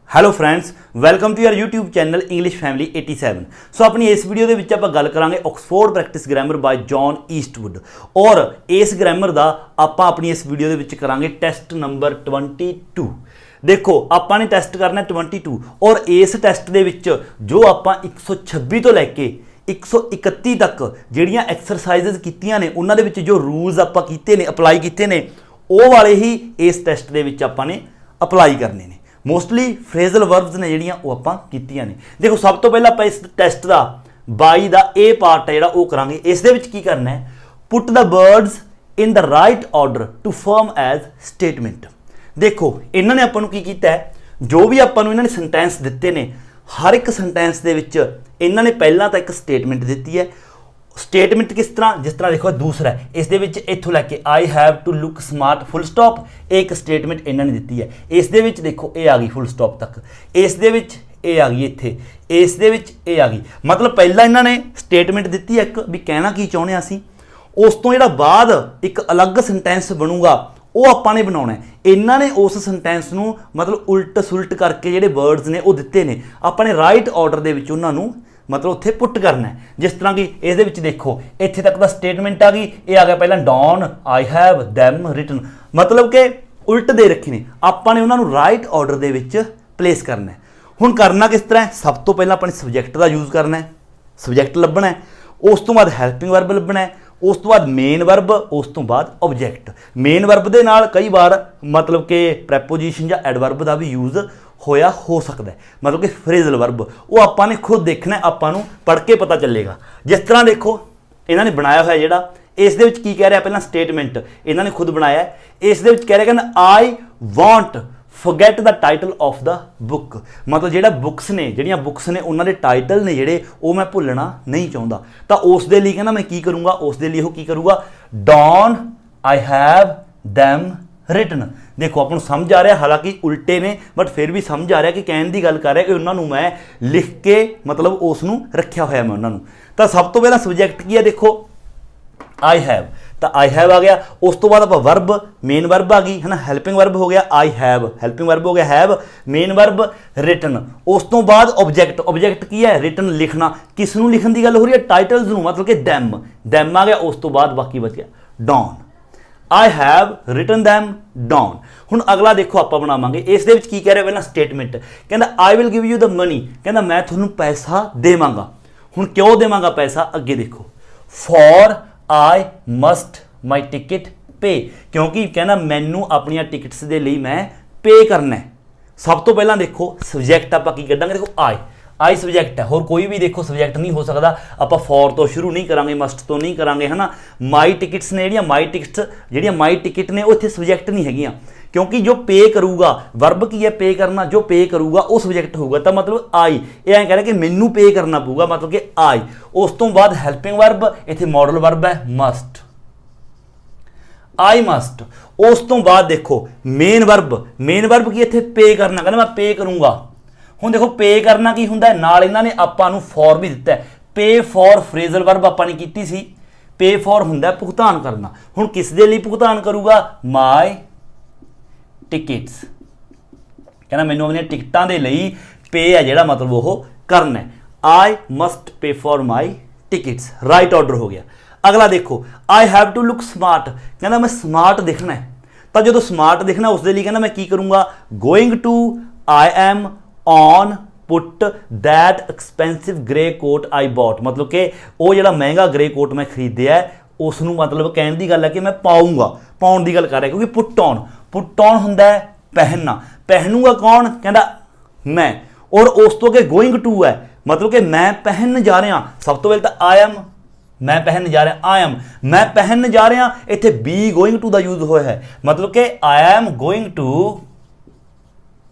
Hello friends, welcome to your YouTube channel English family 87। So ਆਪਣੀ ਇਸ video ਦੇ ਵਿੱਚ ਆਪਾਂ ਗੱਲ ਕਰਾਂਗੇ Oxford practice grammar by John Eastwood ਔਰ ਇਸ ਗ੍ਰਾਮਰ ਦਾ ਆਪਾਂ ਆਪਣੀ ਇਸ ਵੀਡੀਓ ਦੇ ਵਿੱਚ ਕਰਾਂਗੇ ਟੈਸਟ ਨੰਬਰ 22। देखो ਆਪਾਂ ਨੇ ਟੈਸਟ ਕਰਨਾ 22 और इस टैसट ਦੇ ਵਿੱਚ जो ਆਪਾਂ 126 ਤੋਂ ਲੈ ਕੇ 131 तक ਜਿਹੜੀਆਂ ਐਕਸਰਸਾਈਜ਼ਸ ਕੀਤੀਆਂ ਨੇ ਉਹਨਾਂ ਦੇ ਵਿੱਚ ਜੋ ਰੂਲਸ ਆਪਾਂ ਕੀਤੇ ਨੇ ਅਪਲਾਈ ਕੀਤੇ ਨੇ ਉਹ ਵਾਲੇ ਹੀ ਇਸ ਟੈਸਟ ਦੇ ਵਿੱਚ ਆਪਾਂ ਨੇ ਅਪਲਾਈ ਕਰਨੇ ਨੇ। मोस्टली फ्रेजल वर्ब्स ने ਜਿਹੜੀਆਂ ਉਹ ਆਪਾਂ ਕੀਤੀਆਂ ਨੇ। देखो सब तो पहला ਆਪਾਂ ਇਸ test the 22 the A part ਹੈ ਜਿਹੜਾ ਉਹ ਕਰਾਂਗੇ। ਇਸ ਦੇ ਵਿੱਚ ਕੀ ਕਰਨਾ ਹੈ, put the words in the right order to form as statement. देखो ਇਹਨਾਂ ਨੇ ਆਪਾਂ ਨੂੰ ਕੀ ਕੀਤਾ ਹੈ, ਜੋ ਵੀ ਆਪਾਂ ਨੂੰ ਇਹਨਾਂ ਨੇ ਸੈਂਟੈਂਸ ਦਿੱਤੇ ਨੇ ਹਰ ਇੱਕ ਸੈਂਟੈਂਸ ਦੇ ਵਿੱਚ ਇਹਨਾਂ ਨੇ ਪਹਿਲਾਂ ਤਾਂ ਇੱਕ ਸਟੇਟਮੈਂਟ ਦਿੱਤੀ ਹੈ। स्टेटमेंट किस तरह, जिस तरह देखो दूसरा है इस दे विच इत्थों लैके I have to look smart full stop एक स्टेटमेंट इन्होंने दी है। इस दे विच देखो ये आ गई फुल स्टॉप तक, इस दे विच ये आ गई इत्थे, इस दे विच ये आ गई। मतलब पहला इन्होंने स्टेटमेंट दी एक भी कहना की चाहुंदे असीं, उस तो जिहड़ा बाद एक अलग सेंटेंस बनूगा वो आपां ने बनाउणा है। इन्हां ने उस सेंटेंस नूं मतलब उल्ट सुलट करके जिहड़े वर्ड्स ने वो दित्ते ने आपां ने राइट ऑर्डर दे विच उन्हां नूं मतलब उत्थे पुट करना है। जिस तरह की इस दे विच देखो इत्थे तक दा स्टेटमेंट आ गई, ये आ गया पहला done I have them written, मतलब कि उल्ट दे रखे ने आपां ने उन्हां नूं right order they which place करना है। हुण करना किस तरह है, सब तो पहला अपने सब्जैक्ट का यूज़ करना है, सब्जैक्ट लभना है, उस तो बाद हैल्पिंग वर्ब लभना है, उस तो बाद मेन वर्ब, उस तो बाद ऑब्जैक्ट। मेन वर्ब दे नाल कई बार मतलब कि प्रैपोजिशन या एडवर्ब का भी यूज़ होया हो सकता है, मतलब कि फ्रेजल वर्ब वो आपां ने खुद देखना है, आपां नूं पढ़ के पता चलेगा। जिस तरह देखो इन्होंने बनाया हुआ जिहड़ा इस दे विच की कह रहा है, पहला स्टेटमेंट इन्होंने खुद बनाया है, इस दे विच कह रहा है I want forget the title of the book, मतलब जिहड़ा बुक्स ने जिहड़ियां बुक्स ने उन्हां दे टाइटल ने जिहड़े वो मैं भुलना नहीं चाहुंदा। तो उस दे लई कहना मैं की करूँगा, उस दे लई की करूँगा done I have them written. देखो आपको समझ आ रहा, हालांकि उल्टे ने बट फिर भी समझ आ रहा कि कहने की गल कर रहा कि उन्होंने मैं लिख के मतलब उसनू रखा होया मैं उन्होंने। तो सब तो पहला सब्जैक्ट की है, देखो आई हैव, तो आई हैव आ गया। उस तो बाद आप वर्ब मेन वर्ब आ गई है ना, हैल्पिंग वर्ब हो गया आई हैव, हैल्पिंग वर्ब हो गया हैव, मेन वर्ब रिटन। उस तो बाद ऑब्जैक्ट, ऑब्जैक्ट की है रिटन लिखना, किसनू लिखने की गल हो रही है, टाइटल्स नू, मतलब कि दैम, दैम आ गया। उस तो बाद बाकी बच गया done, I have written them down. हुण अगला देखो आप बनावांगे, इस दे विच की कह रहे पहला स्टेटमेंट कहंदा I will give you the money, कहंदा मैं तुहानूं पैसा देवांगा। हुण क्यों देवांगा पैसा, अगे देखो for I must my ticket पे, क्योंकि कहना मैनू अपनियां टिकट्स दे लई मैं पे करना है। सब तो पहला देखो सब्जैक्ट आपां की कड्डांगे, देखो आई सब्जैक्ट है, होर कोई भी देखो सब्जैक्ट नहीं हो सकता। आप फॉर तो शुरू नहीं करांगे, मस्ट तो नहीं करांगे है ना। माई टिकट्स ने जिहड़ियां माई टिकट्स जिहड़ियां माई टिकट ने वो इत्थे सब्जैक्ट नहीं हैगियां, क्योंकि जो पे करूगा वर्ब की है पे करना, जो पे करूगा वो सब्जैक्ट होगा। तो मतलब आई ये कह रहा कि मैनू पे करना पऊगा, मतलब कि आई। उस तो बाद हैल्पिंग वर्ब इत्थे मॉडल वर्ब है मस्ट, आई मस्ट। उस तो बाद देखो मेन वर्ब की इत्थे पे करना, कहना मैं पे करूँगा। हुण देखो पे करना की हुंदा है, नाल इन्हां ने आपां नूं फॉर भी दिता है। पे फॉर फ्रेजल वर्ब आपां ने कीती सी, पे फॉर हुंदा है भुगतान करना। हुण किस दे लई भुगतान करूगा, माई टिकट्स, कहना मैनूं अपनी टिकटां दे लई पे है जिहड़ा मतलब वो करना है। I must pay for my tickets, right order हो गया। अगला देखो I have to look smart, कहना मैं स्मार्ट दिखना है। तो जो स्मार्ट दिखना उस दे लई कहना मैं की करूँगा, going to I am on put that expensive grey coat I bought, मतलब कि वो जो महंगा ग्रे कोट मैं खरीदिया है उसनू मतलब कहने की गल है कि मैं पाऊँगा, पाउण की गल कर रहा है। क्योंकि पुट ऑन हुंदा है पहनना, पहनूंगा कौन, कहता मैं। और उस तो अगे गोइंग टू है, मतलब कि मैं पहन जा रहा। सब तो पहले तो आई एम, मैं पहन जा रहा, आई एम मैं पहन जा रहा। इत्थे बी गोइंग टू का यूज होया है, मतलब कि आई एम गोइंग टू,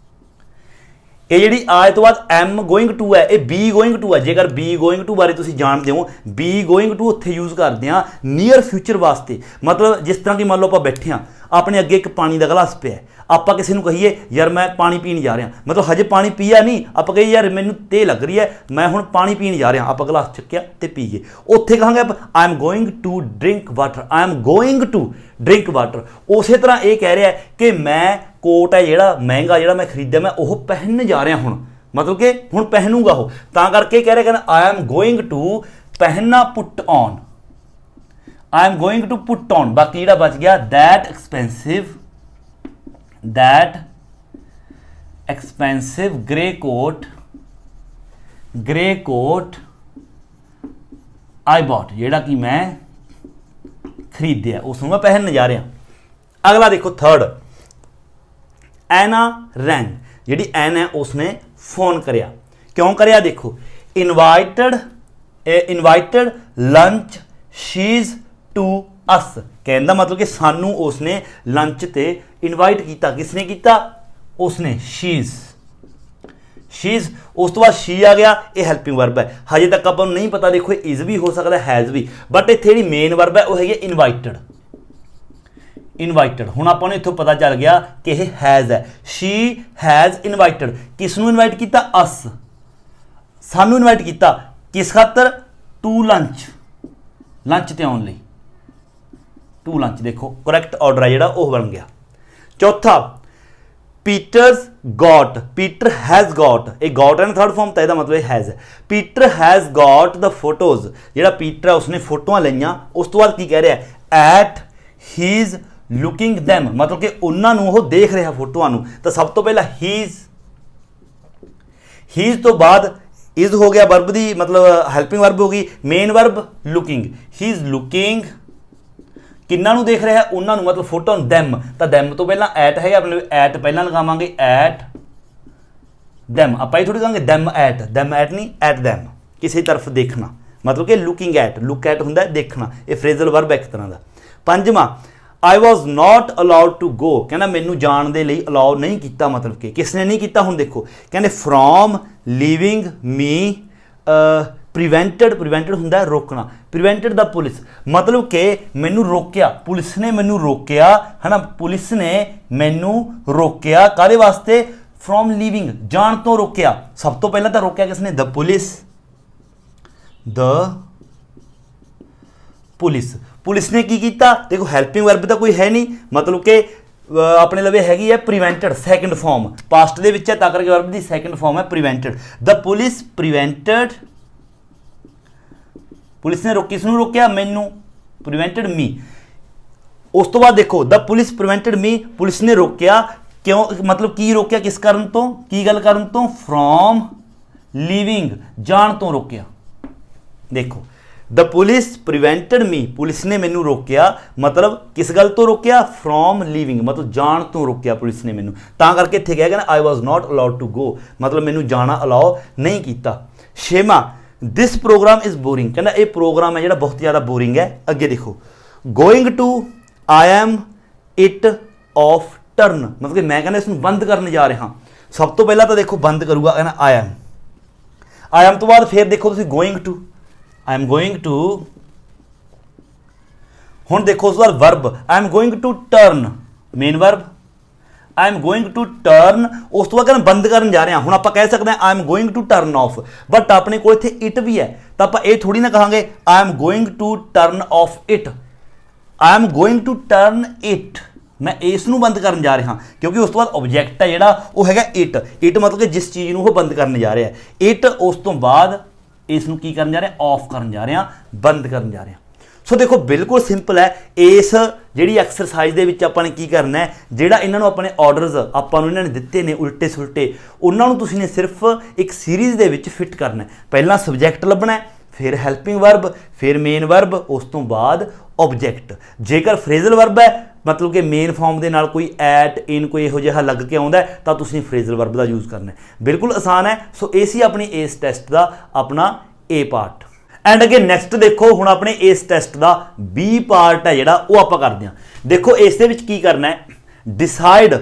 ये जी आई तो बाद एम गोइंग टू है, ये बी गोइंग टू है। जेकर बी गोइंग टू बारे तुसीं जानते हो, बी गोइंग टू उत्थे यूज़ करते हैं नीयर फ्यूचर वास्ते। मतलब जिस तरह की मान लो आप बैठे हाँ, ਆਪਣੇ ਅੱਗੇ ਇੱਕ ਪਾਣੀ ਦਾ ਗਲਾਸ ਪਿਆ, ਆਪਾਂ ਕਿਸੇ ਨੂੰ ਕਹੀਏ ਯਾਰ ਮੈਂ ਪਾਣੀ ਪੀਣ ਜਾ ਰਿਹਾ, ਮਤਲਬ ਹਜੇ ਪਾਣੀ ਪੀਆ ਨਹੀਂ, ਆਪਾਂ ਕਹੀਏ ਯਾਰ ਮੈਨੂੰ ਤੇ ਲੱਗ ਰਹੀ ਹੈ ਮੈਂ ਹੁਣ ਪਾਣੀ ਪੀਣ ਜਾ ਰਿਹਾ, ਆਪਾਂ ਗਲਾਸ ਚੱਕਿਆ ਤੇ ਪੀ ਗਏ। ਉੱਥੇ ਕਹਾਂਗੇ ਆਪਾਂ I am going to drink water, I am going to drink water. ਉਸੇ ਤਰ੍ਹਾਂ ਇਹ ਕਹਿ ਰਿਹਾ ਕਿ ਮੈਂ ਕੋਟ ਹੈ ਜਿਹੜਾ ਮਹਿੰਗਾ ਜਿਹੜਾ ਮੈਂ ਖਰੀਦਿਆ ਮੈਂ ਉਹ ਪਹਿਨਣ ਜਾ ਰਿਹਾ ਹੁਣ, ਮਤਲਬ ਕਿ ਹੁਣ ਪਹਿਨੂਗਾ ਉਹ, ਤਾਂ ਕਰਕੇ ਕਹਿ ਰਿਹਾ ਕਹਿੰਦਾ ਆਈ ਐਮ ਗੋਇੰਗ ਟੂ ਪਹਿਨਣਾ put on, I am going to put on. ਬਾਕੀ ਜਿਹੜਾ ਬਚ ਗਿਆ that expensive grey coat I bought, ਜਿਹੜਾ ਕਿ ਮੈਂ ਖਰੀਦਿਆ ਉਸ ਨੂੰ ਮੈਂ ਪਹਿਨਣ ਜਾ ਰਿਹਾ। ਅਗਲਾ ਦੇਖੋ ਥਰਡ, ਐਨਾ ਰੈਂਗ, ਜਿਹੜੀ ਐਨ ਹੈ ਉਸਨੇ ਫੋਨ ਕਰਿਆ, ਕਿਉਂ ਕਰਿਆ ਦੇਖੋ invited lunch she's to us, ਕਹਿੰਦਾ ਮਤਲਬ ਕਿ ਸਾਨੂੰ ਉਸਨੇ ਲੰਚ ਤੇ ਇਨਵਾਈਟ ਕੀਤਾ, ਕਿਸਨੇ ਕੀਤਾ ਉਸਨੇ, ਸ਼ੀਜ਼। ਉਸ ਤੋਂ ਬਾਅਦ ਸ਼ੀ ਆ ਗਿਆ, ਇਹ ਹੈਲਪਿੰਗ ਵਰਬ ਹੈ, ਹਜੇ ਤੱਕ ਆਪਾਂ ਨੂੰ ਨਹੀਂ ਪਤਾ ਦੇਖੋ ਇਜ਼ ਵੀ ਹੋ ਸਕਦਾ ਹੈਜ਼ ਵੀ, ਬਟ ਇੱਥੇ ਜਿਹੜੀ ਮੇਨ ਵਰਬ ਹੈ ਉਹ ਹੈਗੀ ਇਨਵਾਈਟਡ। ਹੁਣ ਆਪਾਂ ਨੂੰ ਇੱਥੋਂ ਪਤਾ ਚੱਲ ਗਿਆ ਕਿ ਇਹ ਹੈਜ਼ ਹੈ, ਸ਼ੀ ਹੈਜ਼ ਇਨਵਾਈਟਡ, ਕਿਸ ਨੂੰ ਇਨਵਾਈਟ ਕੀਤਾ, ਅਸ, ਸਾਨੂੰ ਇਨਵਾਈਟ ਕੀਤਾ, ਕਿਸ ਖਾਤਰ, ਟੂ ਲੰਚ ਤੇ ਆਉਣ ਲਈ, ਟੂ ਲੰਚ। ਦੇਖੋ ਕਰੈਕਟ ਆਰਡਰ ਹੈ ਜਿਹੜਾ ਉਹ ਬਣ ਗਿਆ। ਚੌਥਾ ਪੀਟਰ ਹੈਜ਼ ਗॉट, ਇਹ ਗॉट ਹੈ ਨਾ ਥਰਡ ਫਾਰਮ, ਤਾਂ ਇਹਦਾ ਮਤਲਬ ਇਹ ਹੈਜ਼ ਹੈ। Peter has got the photos, ਜਿਹੜਾ ਪੀਟਰ ਹੈ ਉਸਨੇ ਫੋਟੋਆਂ ਲਈਆਂ। ਉਸ ਤੋਂ ਬਾਅਦ ਕੀ ਕਹਿ ਰਿਹਾ, ਐਟ ਹੀਜ਼ ਲੁਕਿੰਗ them, ਮਤਲਬ ਕਿ ਉਹਨਾਂ ਨੂੰ ਉਹ ਦੇਖ ਰਿਹਾ ਫੋਟੋਆਂ ਨੂੰ। ਤਾਂ ਸਭ ਤੋਂ ਪਹਿਲਾਂ ਹੀਜ਼ ਤੋਂ ਬਾਅਦ ਇਜ਼ ਹੋ ਗਿਆ ਵਰਬ ਦੀ ਮਤਲਬ ਹੈਲਪਿੰਗ ਵਰਬ ਹੋ ਗਈ, main verb looking, he is looking, ਕਿੰਨਾਂ ਨੂੰ ਦੇਖ ਰਿਹਾ ਉਹਨਾਂ ਨੂੰ, ਮਤਲਬ ਫੋਟੋ ਨੂੰ, them, ਤਾਂ them ਤੋਂ ਪਹਿਲਾਂ ਐਟ ਹੈਗਾ ਆਪਣੇ ਐਟ ਪਹਿਲਾਂ ਲਗਾਵਾਂਗੇ, ਐਟ them, ਆਪਾਂ ਇਹ ਥੋੜੀ ਕਹਾਂਗੇ them at ਨਹੀਂ ਐਟ them, ਕਿਸੇ ਤਰਫ ਦੇਖਣਾ, ਮਤਲਬ ਕਿ ਲੁਕਿੰਗ ਐਟ, ਲੁੱਕ ਐਟ ਹੁੰਦਾ ਦੇਖਣਾ, ਇਹ ਫਰੇਜ਼ਲ ਵਰਬ ਇੱਕ ਤਰ੍ਹਾਂ ਦਾ। ਪੰਜਵਾਂ I was not allowed to go, ਕਹਿੰਦਾ ਮੈਨੂੰ ਜਾਣ ਦੇ ਲਈ ਅਲਾਉ ਨਹੀਂ ਕੀਤਾ, ਮਤਲਬ ਕਿ ਕਿਸ ਨੇ ਨਹੀਂ ਕੀਤਾ, ਹੁਣ ਦੇਖੋ ਕਹਿੰਦੇ from leaving me prevented ਹੁੰਦਾ ਰੋਕਣਾ, prevented the police, ਮਤਲਬ ਕਿ ਮੈਨੂੰ ਰੋਕਿਆ, ਪੁਲਿਸ ਨੇ ਮੈਨੂੰ ਰੋਕਿਆ ਹੈ ਨਾ, ਪੁਲਿਸ ਨੇ ਮੈਨੂੰ ਰੋਕਿਆ ਕਾਹਦੇ ਵਾਸਤੇ, from leaving, ਜਾਣ ਤੋਂ ਰੋਕਿਆ। ਸਭ ਤੋਂ ਪਹਿਲਾਂ ਤਾਂ ਰੋਕਿਆ ਕਿਸ ਨੇ, the ਪੁਲਿਸ ਨੇ ਕੀ ਕੀਤਾ, ਦੇਖੋ ਹੈਲਪਿੰਗ ਵਰਬ ਤਾਂ ਕੋਈ ਹੈ ਨਹੀਂ, ਮਤਲਬ ਕਿ ਆਪਣੇ ਲਵੇ ਹੈਗੀ ਹੈ ਪ੍ਰੀਵੈਂਟਡ, ਸੈਕੰਡ ਫਾਰਮ, ਪਾਸਟ ਦੇ ਵਿੱਚ ਹੈ ਤਾਂ ਕਰਕੇ ਵਰਬ ਦੀ ਸੈਕੰਡ ਫਾਰਮ ਹੈ ਪ੍ਰੀਵੈਂਟਡ। ਦ ਪੁਲਿਸ ਪ੍ਰੀਵੈਂਟਡ, ਪੁਲਿਸ ਨੇ ਕਿਸ ਨੂੰ ਰੋਕਿਆ, ਮੈਨੂੰ, ਪ੍ਰੀਵੈਂਟਡ ਮੀ। ਉਸ ਤੋਂ ਬਾਅਦ ਦੇਖੋ ਦ ਪੁਲਿਸ ਪ੍ਰੀਵੈਂਟਡ ਮੀ, ਪੁਲਿਸ ਨੇ ਰੋਕਿਆ, ਕਿਉਂ, ਮਤਲਬ ਕੀ ਰੋਕਿਆ, ਕਿਸ ਕਾਰਨ ਤੋਂ, ਕੀ ਗੱਲ ਕਰਨ ਤੋਂ, ਫਰੋਮ ਲੀਵਿੰਗ, ਜਾਣ ਤੋਂ ਰੋਕਿਆ। ਦੇਖੋ ਦ ਪੁਲਿਸ ਪ੍ਰੀਵੈਂਟਡ ਮੀ, ਪੁਲਿਸ ਨੇ ਮੈਨੂੰ ਰੋਕਿਆ, ਮਤਲਬ ਕਿਸ ਗੱਲ ਤੋਂ ਰੋਕਿਆ, ਫਰੋਮ ਲੀਵਿੰਗ, ਮਤਲਬ ਜਾਣ ਤੋਂ ਰੋਕਿਆ ਪੁਲਿਸ ਨੇ ਮੈਨੂੰ, ਤਾਂ ਕਰਕੇ ਇੱਥੇ ਕਿਹਾ ਗਿਆ ਨਾ ਆਈ ਵਾਜ਼ ਨਾਟ ਅਲਾਉਡ ਟੂ ਗੋ, ਮਤਲਬ ਮੈਨੂੰ ਜਾਣਾ ਅਲਾਉ ਨਹੀਂ ਕੀਤਾ। ਛੇਵਾਂ ਦਿਸ ਪ੍ਰੋਗਰਾਮ ਇਜ਼ ਬੋਰਿੰਗ, ਕਹਿੰਦਾ ਇਹ ਪ੍ਰੋਗਰਾਮ ਹੈ ਜਿਹੜਾ ਬਹੁਤ ਜ਼ਿਆਦਾ ਬੋਰਿੰਗ ਹੈ। ਅੱਗੇ ਦੇਖੋ going to I am it off turn, ਮਤਲਬ ਕਿ ਮੈਂ ਕਹਿੰਦਾ ਇਸ ਨੂੰ ਬੰਦ ਕਰਨ ਜਾ ਰਿਹਾ। ਸਭ ਤੋਂ ਪਹਿਲਾਂ ਤਾਂ ਦੇਖੋ ਬੰਦ ਕਰੂਗਾ ਕਹਿੰਦਾ ਆਈ ਐਮ ਤੋਂ ਬਾਅਦ ਫਿਰ ਦੇਖੋ ਤੁਸੀਂ going to, I am going to, ਹੁਣ ਦੇਖੋ ਉਸ ਵਾਰ verb I am going to turn, main verb I am going to turn, ਉਸ ਤੋਂ ਬਾਅਦ ਕਹਿੰਦਾ ਬੰਦ ਕਰਨ ਜਾ ਰਿਹਾ। ਹੁਣ ਆਪਾਂ ਕਹਿ ਸਕਦੇ ਹਾਂ I am going to turn off, but ਆਪਣੇ ਕੋਲ ਇੱਥੇ it ਵੀ ਹੈ ਤਾਂ ਆਪਾਂ ਇਹ ਥੋੜੀ ਨਾ ਕਹਾਂਗੇ I am going to turn off it, I am going to turn it, ਮੈਂ ਇਸ ਨੂੰ ਬੰਦ ਕਰਨ ਜਾ ਰਿਹਾ, ਕਿਉਂਕਿ ਉਸ ਤੋਂ ਬਾਅਦ ਆਬਜੈਕਟ ਹੈ ਜਿਹੜਾ ਉਹ ਹੈਗਾ it ਮਤਲਬ ਕਿ ਜਿਸ ਚੀਜ਼ ਨੂੰ ਉਹ ਬੰਦ ਕਰਨ ਜਾ ਰਿਹਾ it, ਉਸ ਤੋਂ ਬਾਅਦ ਇਸ ਨੂੰ ਕੀ ਕਰਨ ਜਾ ਰਿਹਾ, ਆਫ ਕਰਨ ਜਾ ਰਿਹਾ, ਬੰਦ ਕਰਨ ਜਾ ਰਿਹਾ। ਸੋ ਦੇਖੋ ਬਿਲਕੁਲ ਸਿੰਪਲ ਹੈ। ਇਸ ਜਿਹੜੀ ਐਕਸਰਸਾਈਜ਼ ਦੇ ਵਿੱਚ ਆਪਾਂ ਨੇ ਕੀ ਕਰਨਾ ਹੈ, ਜਿਹੜਾ ਇਹਨਾਂ ਨੂੰ ਆਪਣੇ ਆਰਡਰਸ ਆਪਾਂ ਨੂੰ ਇਹਨਾਂ ਨੇ ਦਿੱਤੇ ਨੇ ਉਲਟੇ ਸੁਲਟੇ, ਉਹਨਾਂ ਨੂੰ ਤੁਸੀਂ ਨੇ ਸਿਰਫ ਇੱਕ ਸੀਰੀਜ਼ ਦੇ ਵਿੱਚ ਫਿੱਟ ਕਰਨਾ ਹੈ। ਪਹਿਲਾਂ ਸਬਜੈਕਟ ਲੱਭਣਾ ਹੈ, ਫਿਰ ਹੈਲਪਿੰਗ ਵਰਬ, ਫਿਰ ਮੇਨ ਵਰਬ, ਉਸ ਤੋਂ ਬਾਅਦ ਆਬਜੈਕਟ। ਜੇਕਰ ਫਰੇਜ਼ਲ ਵਰਬ ਹੈ ਮਤਲਬ ਕਿ ਮੇਨ ਫਾਰਮ ਦੇ ਨਾਲ ਕੋਈ ਐਟ ਇਨ ਕੋਈ ਇਹੋ ਜਿਹਾ ਲੱਗ ਕੇ ਆਉਂਦਾ ਤਾਂ ਤੁਸੀਂ ਫਰੇਜ਼ਲ ਵਰਬ ਦਾ ਯੂਜ਼ ਕਰਨਾ ਹੈ। ਬਿਲਕੁਲ ਆਸਾਨ ਹੈ। ਸੋ ਇਹ ਸੀ ਆਪਣੀ ਇਸ ਟੈਸਟ ਦਾ ਆਪਣਾ A ਪਾਰਟ। ਐਂਡ ਅਗੇ ਨੈਕਸਟ ਦੇਖੋ ਹੁਣ ਆਪਣੇ ਇਸ ਟੈਸਟ ਦਾ B ਪਾਰਟ ਹੈ ਜਿਹੜਾ ਉਹ ਆਪਾਂ ਕਰਦੇ ਹਾਂ। ਦੇਖੋ ਇਸ ਦੇ ਵਿੱਚ ਕੀ ਕਰਨਾ ਹੈ, decide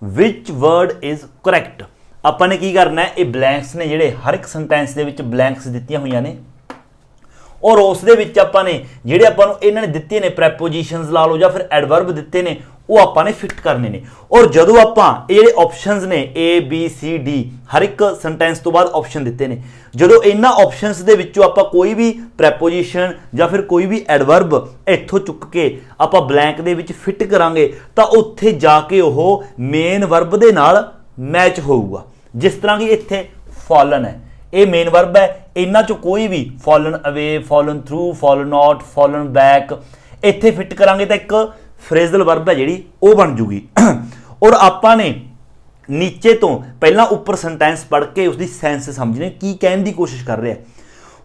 which word is correct. ਆਪਾਂ ਨੇ ਕੀ ਕਰਨਾ ਹੈ, ਇਹ ਬਲੈਂਕਸ ਨੇ ਜਿਹੜੇ ਹਰ ਇੱਕ ਸੈਂਟੈਂਸ ਦੇ ਵਿੱਚ ਬਲੈਂਕਸ ਦਿੱਤੀਆਂ ਹੋਈਆਂ ਨੇ और उस दे विच आपां ने जिहड़े आपां नूं इन्हां ने दित्ते ने प्रैपोजिशनस ला लो या फिर एडवर्ब दित्ते ने वो आपां ने फिट करने ने। और जदों आपां ये जिहड़े ऑप्शनस ने A B C D हर एक सेंटेंस तो बाद ऑप्शन दिते ने, जदों इन्हां ऑप्शनस दे विचों आपां कोई भी प्रैपोजिशन या फिर कोई भी एडवर्ब इत्थों चुक के आपां ब्लैंक दे विच फिट करांगे तां उत्थे जाके ओह मेन वर्ब दे नाल मैच होऊगा। जिस तरह कि इत्थे फॉलन है, ये मेन वर्ब है, इन्हां चों कोई भी fallen away, fallen through, fallen out, fallen back इत्थे फिट करांगे तां एक फ्रेजल वर्ब है जिहड़ी वो बन जूगी। और आपां ने नीचे तो पहला ऊपर सेंटेंस पढ़ के उसकी सेंस समझने की कहने की कोशिश कर रहा है,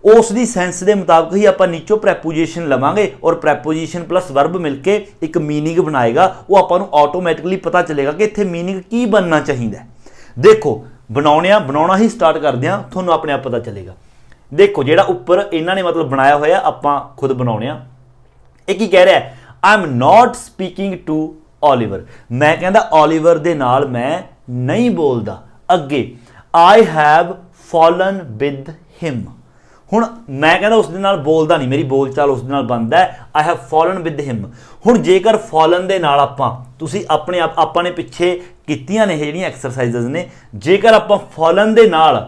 उसकी सेंस के मुताबिक ही आपां नीचों प्रैपोजिशन लवांगे और प्रैपोजिशन प्लस वर्ब मिलके एक मीनिंग बनाएगा। वो आपां नूं ऑटोमैटिकली पता चलेगा कि इत्थे मीनिंग की बनना चाहिए। देखो बनाना ही स्टार्ट करदे हां, तुहानूं अपने आप पता चलेगा। देखो जिहड़ा उपर इन्हां ने मतलब बनाया होया आपां खुद बनाउने आ। ये की कह रहा है, I am not speaking to Oliver, मैं कहता ओलिवर दे नाल मैं नहीं बोलदा। अगे I have fallen with him, हुण मैं कहता उसदे नाल बोलदा नहीं, मेरी बोलचाल उसदे नाल बनदा है। आई हैव फॉलन विद हिम। हुण जेकर फॉलन दे नाल आपां तुसीं अपने आप आपां ने पिछे कीतियां ने जिहड़ियां एक्सरसाइजेस ने, जेकर आपां फॉलन दे नाल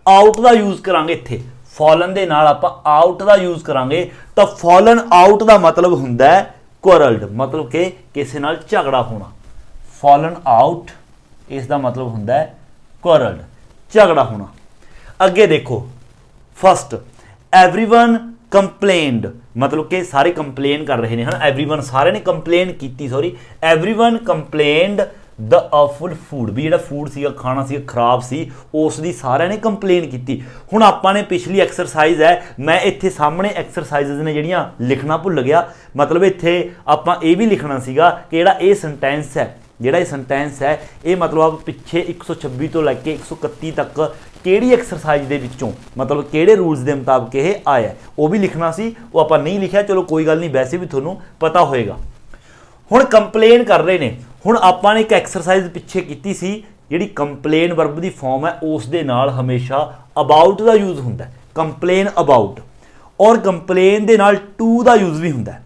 आउट दा यूज़ करांगे, इत्थे फॉलन दे नाल आपां आउट दा यूज़ करांगे तां फॉलन आउट दा मतलब हुंदा है क्वारल्ड, मतलब कि किसी नाल झगड़ा होना। फॉलन आउट इसका मतलब हुंदा है क्वारल्ड, झगड़ा होना। अगे देखो फर्स्ट एवरीवन कंप्लेन्ड, मतलब कि सारे कंप्लेन कर रहे हैं, एवरीवन सारे ने कंप्लेन की, sorry everyone complained the awful food, भी जिहड़ा फूड सीगा खाना सीगा खराब सी, उसकी सारिਆਂ ने कंप्लेन की। हुण आपां ने पिछली एक्सरसाइज है, मैं इत्थे सामने एक्सरसाइजेस ने जिहड़ियां लिखना भुल गया, मतलब इत्थे आपां ये भी लिखना सीगा कि जिहड़ा ये सेंटेंस है, जिहड़ा ये सेंटेंस है ये मतलब आप पिछे 126 तो लैके 131 तक किहड़ी एक्सरसाइज दे विचों मतलब किहड़े रूल्स के मुताबिक ये आया, वो भी लिखना सी, वो आपां नहीं लिखिया। चलो कोई गल नहीं, वैसे भी तुहानूं पता होएगा। हुण कंप्लेन कर रहे ने, हुण आपां ने एक एक्सरसाइज पिछे कीती सी, जिहड़ी कंप्लेन वर्ब दी फॉर्म है उस दे नाल हमेशा अबाउट दा यूज़ हुंदा है, कंप्लेन अबाउट, और कंप्लेन दे नाल टू दा यूज़ भी हुंदा है।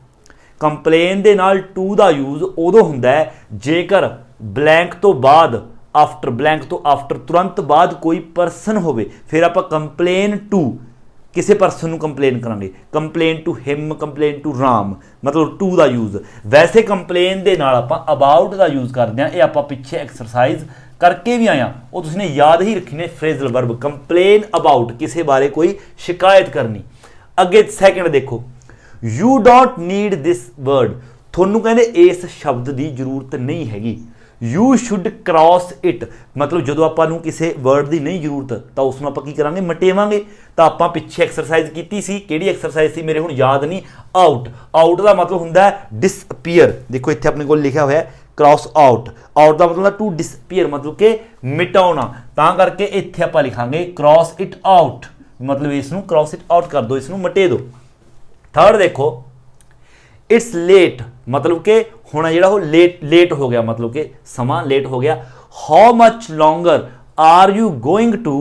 कंप्लेन दे नाल टू दा यूज़ उदों हुंदा है जेकर ब्लैंक तो बाद आफ्टर, ब्लैंक तो आफ्टर तुरंत बाद कोई परसन होवे, फिर आपां कंप्लेन टू किसी परसन नूं कंप्लेन करांगे, complain to him, complain to Ram, मतलब टू दा यूज़। वैसे कंप्लेन दे नाल आपां अबाउट दा यूज़ करदे हां, ये आपां पिछे एक्सरसाइज करके भी आया, वो तुसीं ने याद ही रखनी, फ्रेजल वर्ब कंप्लेन अबाउट, किसी बारे कोई शिकायत करनी। अगे सैकेंड देखो, you don't need this word, थोनू कहते इस शब्द की जरूरत नहीं हैगी। यू शुड क्रॉस इट, मतलब जो आपां किसी वर्ड की नहीं जरूरत तो उसमें आप की करांगे, मटेवांगे। तो आप पिछे एक्सरसाइज की सी, किहड़ी एक्सरसाइज सी मेरे हुण याद नहीं, आउट, आउट का मतलब हुंदा है डिसअपीयर। देखो इत्थे अपने को लिखा हुआ है क्रॉस आउट, आउट का मतलब टू डिसअपीयर, मतलब कि मिटाउना, तां करके इत्थे आपां लिखांगे क्रॉस इट आउट, मतलब इसनूं क्रॉस इट आउट कर दो, इसनूं मटे दो। थर्ड देखो इट्स लेट, मतलब कि हुण जिहड़ा वो लेट हो गया, मतलब कि समा लेट हो गया। How much longer are you going to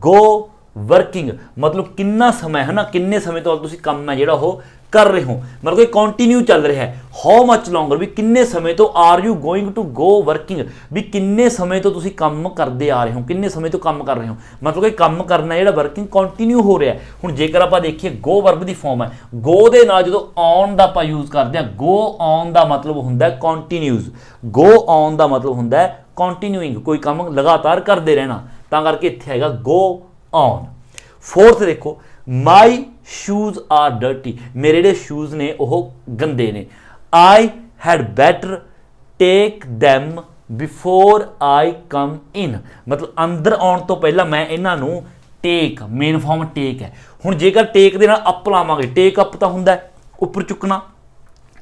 go working, मतलब कितना समय है ना, किन्ने समय तो तुसीं काम है जिहड़ा वो कर रहे हो, मतलब कि कंटिन्यू चल रहा है। हाउ मच लॉन्गर भी किन्ने समय तो, are you going to go working भी किन्ने समय तो तुसीं काम करते आ रहे हो, किन्ने समय तो काम कर रहे हो, मतलब कि काम करना जिहड़ा वर्किंग कंटिन्यू हो रहा है। हुण जेकर आपां देखिए गो वर्ब की फॉर्म है, गो दे नाल जदों ऑन दा आपां यूज़ करते हैं, गो ऑन दा मतलब हुंदा है कंटिन्यूज, गो ऑन दा मतलब हुंदा है कंटिन्यूइंग, कोई काम लगातार करते रहना, तां करके इत्थे आएगा गो ऑन। फोर्थ देखो माई शूज़ आर डर्टी, मेरे जिहड़े शूज़ ने वह गंदे ने। I had better take them before I come in, मतलब अंदर आने तो पहला मैं इन्हां नूं टेक, मेन फॉर्म टेक है। हुण जेकर टेक दे नाल अप लावांगे, टेक अप तां हुंदा है उपर चुकना,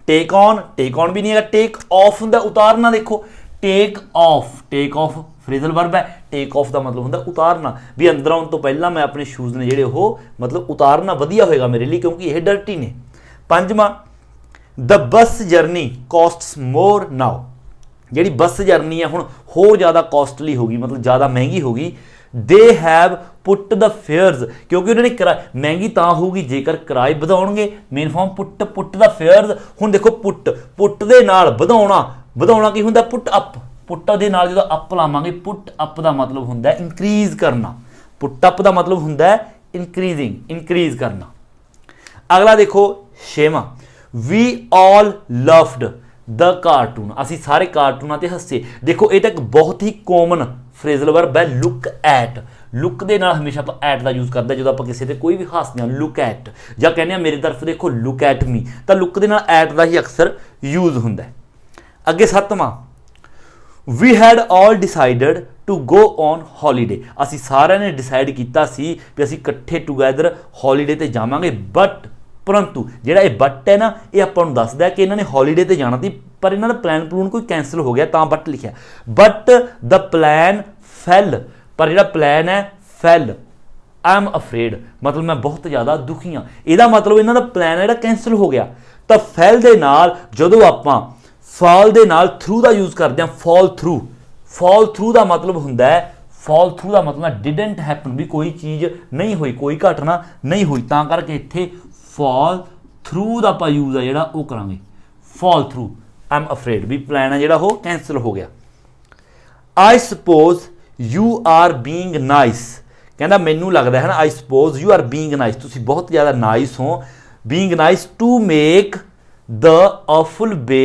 टेक ऑन भी नहीं है, टेक ऑफ हुंदा उतारना। देखो टेक ऑफ फ्रेजल वर्ब है, टेक ऑफ का मतलब होंगे उतारना, भी अंदर आने तो पहला मैं अपने शूज़ ने जिहड़े वो मतलब उतारना वधिया होएगा मेरे लिए, क्योंकि ये डर्टी ने। पंजवां the bus journey costs more now, जिहड़ी बस जर्नी है हुण होर ज़्यादा कॉस्टली होगी, मतलब ज़्यादा महंगी होगी they have put the fares, क्योंकि उन्होंने किराए महंगी तां होगी जेकर किराए ਵਧਾਉਣਗੇ। Main form put put the fares. हुण देखो पुट पुट दे नाल ਵਧਾਉਣਾ, ਵਧਾਉਣਾ की हुंदा पुट अप, पुट दे नाल जदों अप लावांगे पुट अप दा मतलब हुंदा है इंक्रीज करना, पुट अप दा मतलब हुंदा है इंक्रीजिंग, इंक्रीज करना। अगला देखो 6वां, we all loved the cartoon, असी सारे कार्टूनां ते हੱਸੇ। देखो ये तो एक बहुत ही कॉमन फ्रेजल वर्ब है लुक एट। लुक दे नाल हमेशा आप एट का यूज़ करते जो आप किसी ते कोई भी हੱसਦੇ ਹਾਂ लुक एट, ਜਾਂ कहने हैं मेरी तरफ देखो लुक एट मी, तो लुक दे नाल एट का ही अक्सर यूज़ होंदा है। अगे 7वां, we had all decided to go on holiday, असी सारे ने डिसाइड किया सी भी असी इकट्ठे टूगैदर हॉलीडे ते जावांगे, बट परंतु जिहड़ा ये बट है ना ये आपां नूं दसदा है कि इन्होंने हॉलीडे ते जाना सी पर इन्हों का प्लान प्लून कोई कैंसल हो गया तां बट लिखिया। बट द प्लैन फैल, पर जिहड़ा प्लैन है फैल, आई एम अफरेड मतलब मैं बहुत ज़्यादा दुखी हाँ, इहदा मतलब इन्हों का प्लैन है कैंसल हो गया। तो फैल दे नाल जदों आपां फॉल दे नाल थ्रू का यूज़ करते हैं, फॉल थ्रू, फॉल थ्रू का मतलब हुंदा है, फॉल थ्रू का मतलब डिडेंट हैपन भी कोई चीज़ नहीं हुई, कोई घटना नहीं हुई, तां करके इत्थे फॉल थ्रू का आपां यूज़ है जिहड़ा वो करांगे, fall through, I am afraid भी प्लान है जिहड़ा वो कैंसल हो गया। I suppose you are being nice, कहना मैनू लगता है ना, I suppose you are being nice, तुसीं बहुत ज़्यादा नाइस हो, being nice to make the awful way